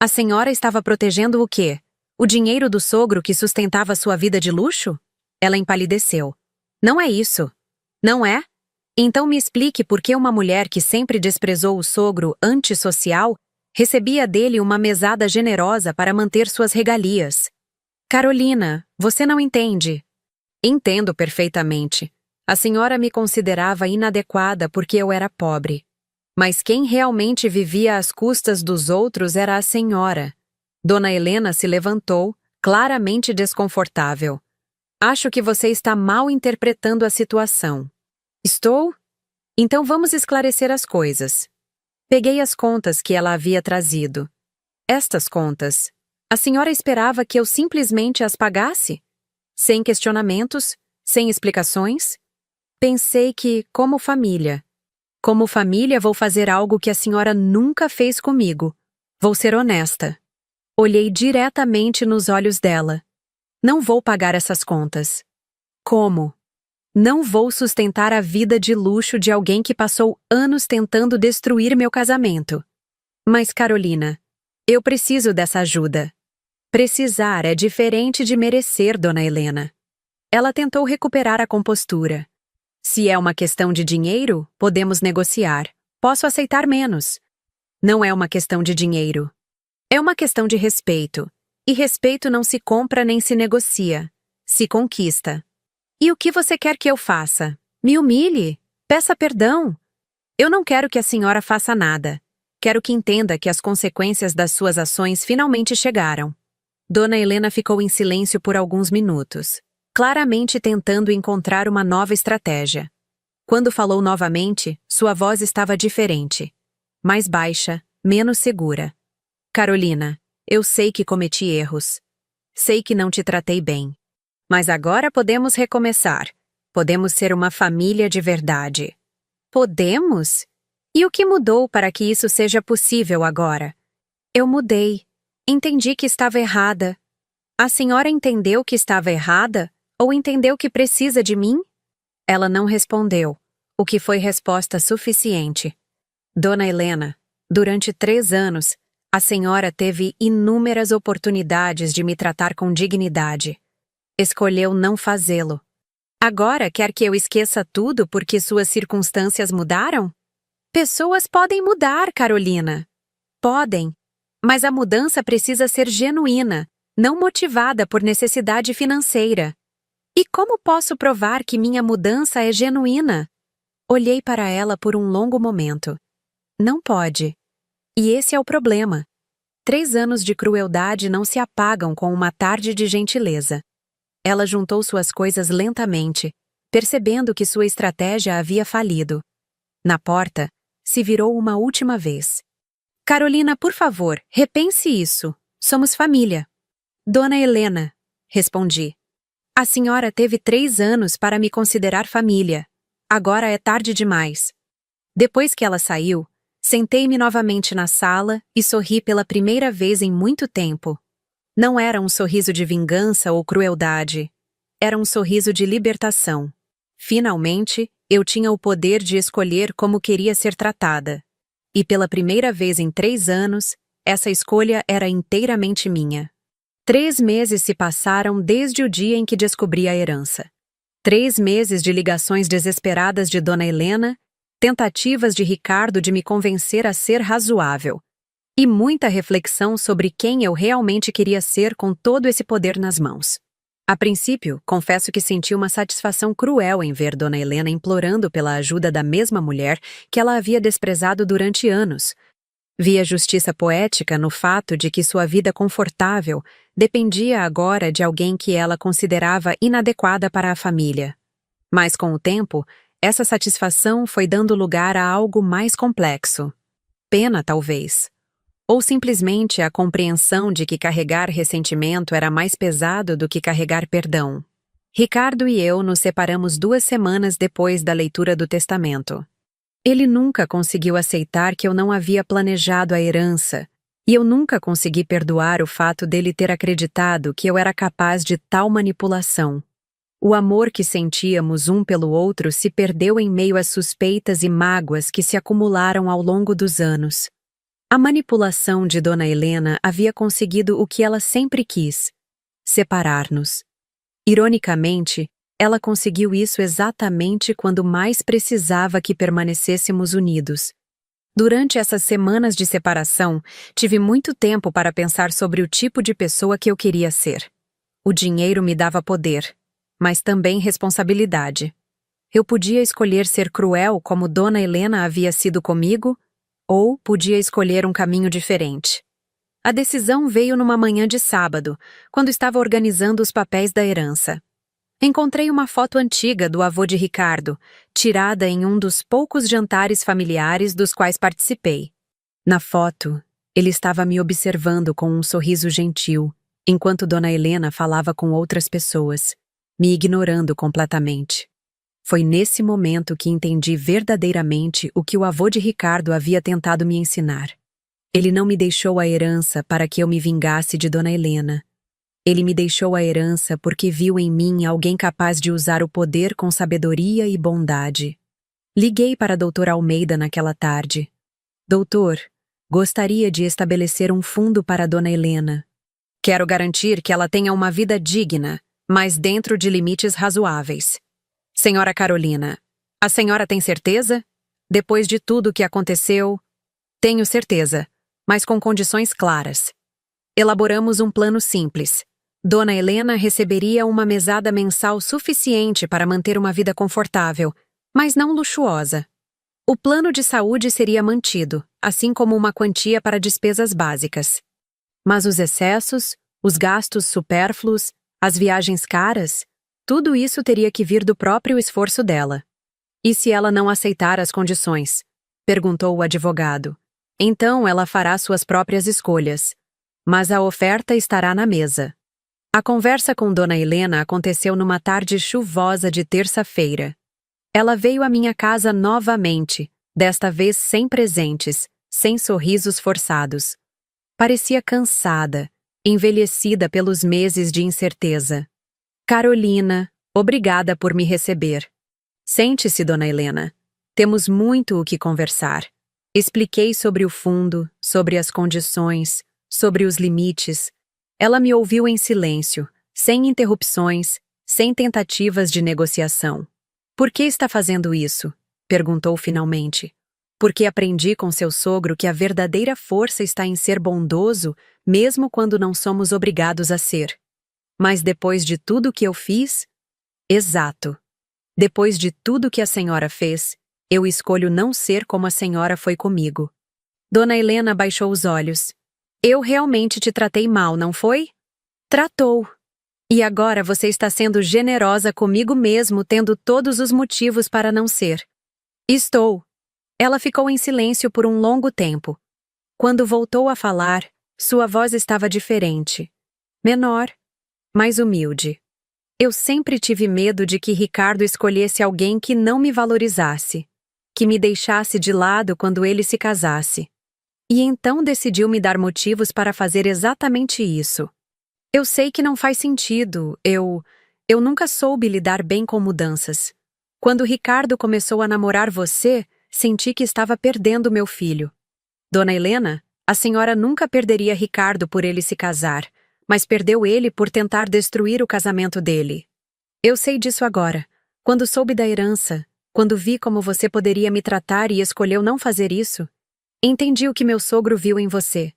A senhora estava protegendo o quê? O dinheiro do sogro que sustentava sua vida de luxo? Ela empalideceu. Não é isso. Não é? Então me explique por que uma mulher que sempre desprezou o sogro antissocial recebia dele uma mesada generosa para manter suas regalias. Carolina, você não entende. Entendo perfeitamente. A senhora me considerava inadequada porque eu era pobre. Mas quem realmente vivia às custas dos outros era a senhora. Dona Helena se levantou, claramente desconfortável. Acho que você está mal interpretando a situação. Estou? Então vamos esclarecer as coisas. Peguei as contas que ela havia trazido. Estas contas, a senhora esperava que eu simplesmente as pagasse? Sem questionamentos? Sem explicações? Pensei que, como família, vou fazer algo que a senhora nunca fez comigo. Vou ser honesta. Olhei diretamente nos olhos dela. Não vou pagar essas contas. Como? Não vou sustentar a vida de luxo de alguém que passou anos tentando destruir meu casamento. Mas, Carolina, eu preciso dessa ajuda. Precisar é diferente de merecer, Dona Helena. Ela tentou recuperar a compostura. Se é uma questão de dinheiro, podemos negociar. Posso aceitar menos. Não é uma questão de dinheiro. É uma questão de respeito. E respeito não se compra nem se negocia. Se conquista. E o que você quer que eu faça? Me humilhe? Peça perdão? Eu não quero que a senhora faça nada. Quero que entenda que as consequências das suas ações finalmente chegaram. Dona Helena ficou em silêncio por alguns minutos, claramente tentando encontrar uma nova estratégia. Quando falou novamente, sua voz estava diferente. Mais baixa, menos segura. Carolina, eu sei que cometi erros. Sei que não te tratei bem. Mas agora podemos recomeçar. Podemos ser uma família de verdade. Podemos? E o que mudou para que isso seja possível agora? Eu mudei. Entendi que estava errada. A senhora entendeu que estava errada? Ou entendeu que precisa de mim? Ela não respondeu, o que foi resposta suficiente. Dona Helena, durante 3 anos, a senhora teve inúmeras oportunidades de me tratar com dignidade. Escolheu não fazê-lo. Agora quer que eu esqueça tudo porque suas circunstâncias mudaram? Pessoas podem mudar, Carolina. Podem. Mas a mudança precisa ser genuína, não motivada por necessidade financeira. E como posso provar que minha mudança é genuína? Olhei para ela por um longo momento. Não pode. E esse é o problema. 3 anos de crueldade não se apagam com uma tarde de gentileza. Ela juntou suas coisas lentamente, percebendo que sua estratégia havia falido. Na porta, se virou uma última vez. Carolina, por favor, repense isso. Somos família. Dona Helena, respondi. A senhora teve 3 anos para me considerar família. Agora é tarde demais. Depois que ela saiu, sentei-me novamente na sala e sorri pela primeira vez em muito tempo. Não era um sorriso de vingança ou crueldade. Era um sorriso de libertação. Finalmente, eu tinha o poder de escolher como queria ser tratada. E pela primeira vez em 3 anos, essa escolha era inteiramente minha. 3 meses se passaram desde o dia em que descobri a herança. 3 meses de ligações desesperadas de Dona Helena, tentativas de Ricardo de me convencer a ser razoável. E muita reflexão sobre quem eu realmente queria ser com todo esse poder nas mãos. A princípio, confesso que senti uma satisfação cruel em ver Dona Helena implorando pela ajuda da mesma mulher que ela havia desprezado durante anos. Via justiça poética no fato de que sua vida confortável dependia agora de alguém que ela considerava inadequada para a família. Mas com o tempo, essa satisfação foi dando lugar a algo mais complexo. Pena, talvez. Ou simplesmente a compreensão de que carregar ressentimento era mais pesado do que carregar perdão. Ricardo e eu nos separamos 2 semanas depois da leitura do testamento. Ele nunca conseguiu aceitar que eu não havia planejado a herança, e eu nunca consegui perdoar o fato dele ter acreditado que eu era capaz de tal manipulação. O amor que sentíamos um pelo outro se perdeu em meio às suspeitas e mágoas que se acumularam ao longo dos anos. A manipulação de Dona Helena havia conseguido o que ela sempre quis: separar-nos. Ironicamente, ela conseguiu isso exatamente quando mais precisava que permanecêssemos unidos. Durante essas semanas de separação, tive muito tempo para pensar sobre o tipo de pessoa que eu queria ser. O dinheiro me dava poder, mas também responsabilidade. Eu podia escolher ser cruel como Dona Helena havia sido comigo, ou podia escolher um caminho diferente. A decisão veio numa manhã de sábado, quando estava organizando os papéis da herança. Encontrei uma foto antiga do avô de Ricardo, tirada em um dos poucos jantares familiares dos quais participei. Na foto, ele estava me observando com um sorriso gentil, enquanto Dona Helena falava com outras pessoas, me ignorando completamente. Foi nesse momento que entendi verdadeiramente o que o avô de Ricardo havia tentado me ensinar. Ele não me deixou a herança para que eu me vingasse de Dona Helena. Ele me deixou a herança porque viu em mim alguém capaz de usar o poder com sabedoria e bondade. Liguei para Dr. Almeida naquela tarde. Doutor, gostaria de estabelecer um fundo para Dona Helena. Quero garantir que ela tenha uma vida digna, mas dentro de limites razoáveis. Senhora Carolina, a senhora tem certeza? Depois de tudo o que aconteceu, tenho certeza, mas com condições claras. Elaboramos um plano simples. Dona Helena receberia uma mesada mensal suficiente para manter uma vida confortável, mas não luxuosa. O plano de saúde seria mantido, assim como uma quantia para despesas básicas. Mas os excessos, os gastos supérfluos, as viagens caras, tudo isso teria que vir do próprio esforço dela. E se ela não aceitar as condições? Perguntou o advogado. Então ela fará suas próprias escolhas. Mas a oferta estará na mesa. A conversa com Dona Helena aconteceu numa tarde chuvosa de terça-feira. Ela veio à minha casa novamente, desta vez sem presentes, sem sorrisos forçados. Parecia cansada, envelhecida pelos meses de incerteza. Carolina, obrigada por me receber. Sente-se, Dona Helena. Temos muito o que conversar. Expliquei sobre o fundo, sobre as condições, sobre os limites. Ela me ouviu em silêncio, sem interrupções, sem tentativas de negociação. Por que está fazendo isso? Perguntou finalmente. Porque aprendi com seu sogro que a verdadeira força está em ser bondoso, mesmo quando não somos obrigados a ser. Mas depois de tudo que eu fiz? Exato. Depois de tudo que a senhora fez, eu escolho não ser como a senhora foi comigo. Dona Helena baixou os olhos. Eu realmente te tratei mal, não foi? Tratou. E agora você está sendo generosa comigo mesmo, tendo todos os motivos para não ser. Estou. Ela ficou em silêncio por um longo tempo. Quando voltou a falar, sua voz estava diferente. Menor, mais humilde. Eu sempre tive medo de que Ricardo escolhesse alguém que não me valorizasse, que me deixasse de lado quando ele se casasse. E então decidiu me dar motivos para fazer exatamente isso. Eu sei que não faz sentido, eu nunca soube lidar bem com mudanças. Quando Ricardo começou a namorar você, senti que estava perdendo meu filho. Dona Helena, a senhora nunca perderia Ricardo por ele se casar, mas perdeu ele por tentar destruir o casamento dele. Eu sei disso agora. Quando soube da herança, quando vi como você poderia me tratar e escolheu não fazer isso, entendi o que meu sogro viu em você.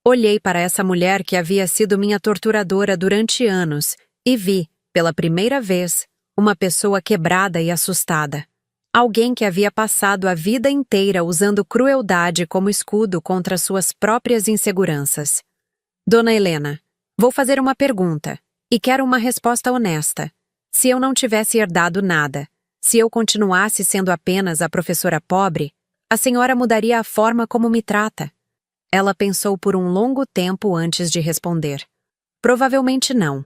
Olhei para essa mulher que havia sido minha torturadora durante anos e vi, pela primeira vez, uma pessoa quebrada e assustada. Alguém que havia passado a vida inteira usando crueldade como escudo contra suas próprias inseguranças. Dona Helena, vou fazer uma pergunta, e quero uma resposta honesta. Se eu não tivesse herdado nada, se eu continuasse sendo apenas a professora pobre, a senhora mudaria a forma como me trata? Ela pensou por um longo tempo antes de responder. Provavelmente não.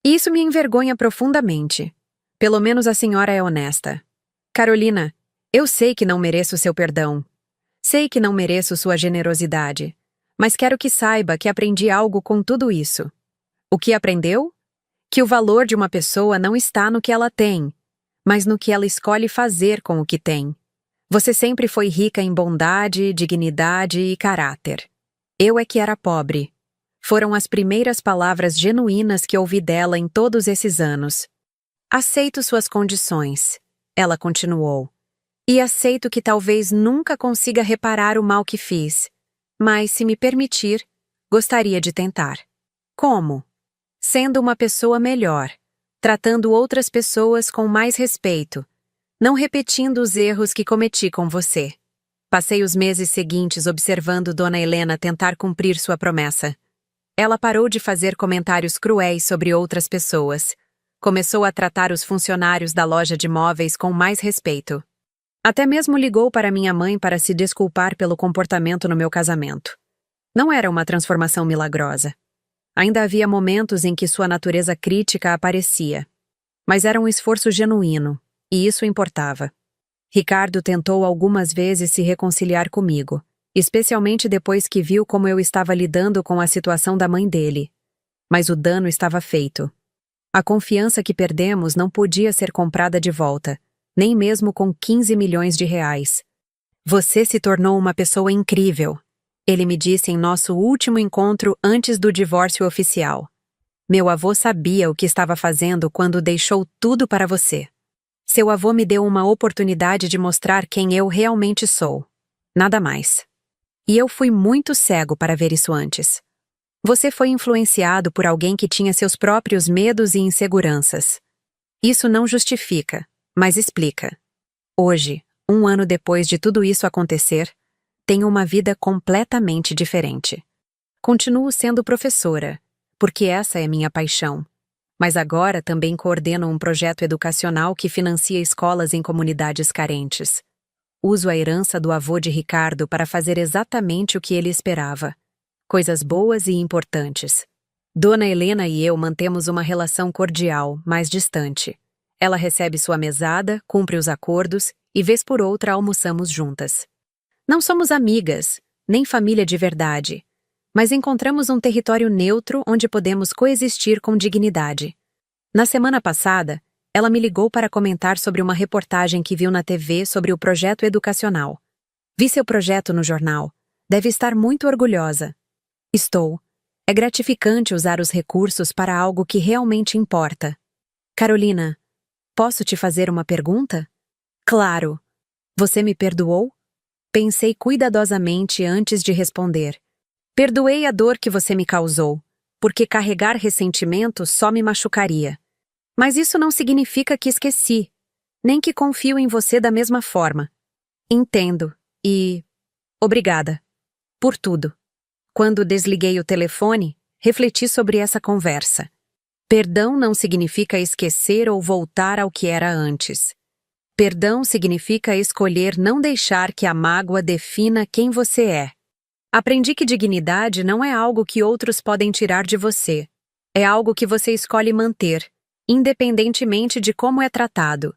Isso me envergonha profundamente. Pelo menos a senhora é honesta. Carolina, eu sei que não mereço seu perdão. Sei que não mereço sua generosidade. Mas quero que saiba que aprendi algo com tudo isso. O que aprendeu? Que o valor de uma pessoa não está no que ela tem, mas no que ela escolhe fazer com o que tem. Você sempre foi rica em bondade, dignidade e caráter. Eu é que era pobre. Foram as primeiras palavras genuínas que ouvi dela em todos esses anos. Aceito suas condições, ela continuou. E aceito que talvez nunca consiga reparar o mal que fiz. Mas, se me permitir, gostaria de tentar. Como? Sendo uma pessoa melhor, tratando outras pessoas com mais respeito, não repetindo os erros que cometi com você. Passei os meses seguintes observando Dona Helena tentar cumprir sua promessa. Ela parou de fazer comentários cruéis sobre outras pessoas. Começou a tratar os funcionários da loja de móveis com mais respeito. Até mesmo ligou para minha mãe para se desculpar pelo comportamento no meu casamento. Não era uma transformação milagrosa. Ainda havia momentos em que sua natureza crítica aparecia. Mas era um esforço genuíno, e isso importava. Ricardo tentou algumas vezes se reconciliar comigo, especialmente depois que viu como eu estava lidando com a situação da mãe dele. Mas o dano estava feito. A confiança que perdemos não podia ser comprada de volta, nem mesmo com 15 milhões de reais. Você se tornou uma pessoa incrível, ele me disse em nosso último encontro antes do divórcio oficial. Meu avô sabia o que estava fazendo quando deixou tudo para você. Seu avô me deu uma oportunidade de mostrar quem eu realmente sou. Nada mais. E eu fui muito cego para ver isso antes. Você foi influenciado por alguém que tinha seus próprios medos e inseguranças. Isso não justifica, mas explica. Hoje, 1 ano depois de tudo isso acontecer, tenho uma vida completamente diferente. Continuo sendo professora, porque essa é minha paixão. Mas agora também coordeno um projeto educacional que financia escolas em comunidades carentes. Uso a herança do avô de Ricardo para fazer exatamente o que ele esperava. Coisas boas e importantes. Dona Helena e eu mantemos uma relação cordial, mas distante. Ela recebe sua mesada, cumpre os acordos e vez por outra almoçamos juntas. Não somos amigas, nem família de verdade, mas encontramos um território neutro onde podemos coexistir com dignidade. Na semana passada, ela me ligou para comentar sobre uma reportagem que viu na TV sobre o projeto educacional. Vi seu projeto no jornal. Deve estar muito orgulhosa. Estou. É gratificante usar os recursos para algo que realmente importa. Carolina, posso te fazer uma pergunta? Claro. Você me perdoou? Pensei cuidadosamente antes de responder. Perdoei a dor que você me causou, porque carregar ressentimento só me machucaria. Mas isso não significa que esqueci, nem que confio em você da mesma forma. Entendo, e... obrigada. Por tudo. Quando desliguei o telefone, refleti sobre essa conversa. Perdão não significa esquecer ou voltar ao que era antes. Perdão significa escolher não deixar que a mágoa defina quem você é. Aprendi que dignidade não é algo que outros podem tirar de você. É algo que você escolhe manter, independentemente de como é tratado.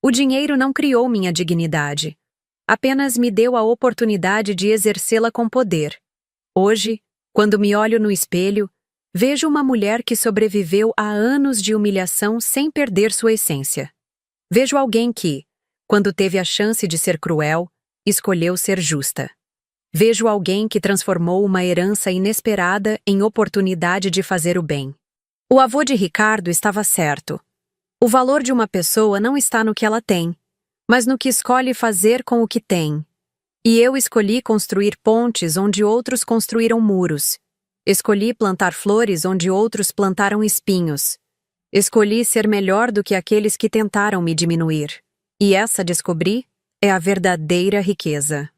O dinheiro não criou minha dignidade. Apenas me deu a oportunidade de exercê-la com poder. Hoje, quando me olho no espelho, vejo uma mulher que sobreviveu a anos de humilhação sem perder sua essência. Vejo alguém que, quando teve a chance de ser cruel, escolheu ser justa. Vejo alguém que transformou uma herança inesperada em oportunidade de fazer o bem. O avô de Ricardo estava certo. O valor de uma pessoa não está no que ela tem, mas no que escolhe fazer com o que tem. E eu escolhi construir pontes onde outros construíram muros. Escolhi plantar flores onde outros plantaram espinhos. Escolhi ser melhor do que aqueles que tentaram me diminuir. E essa, descobri, é a verdadeira riqueza.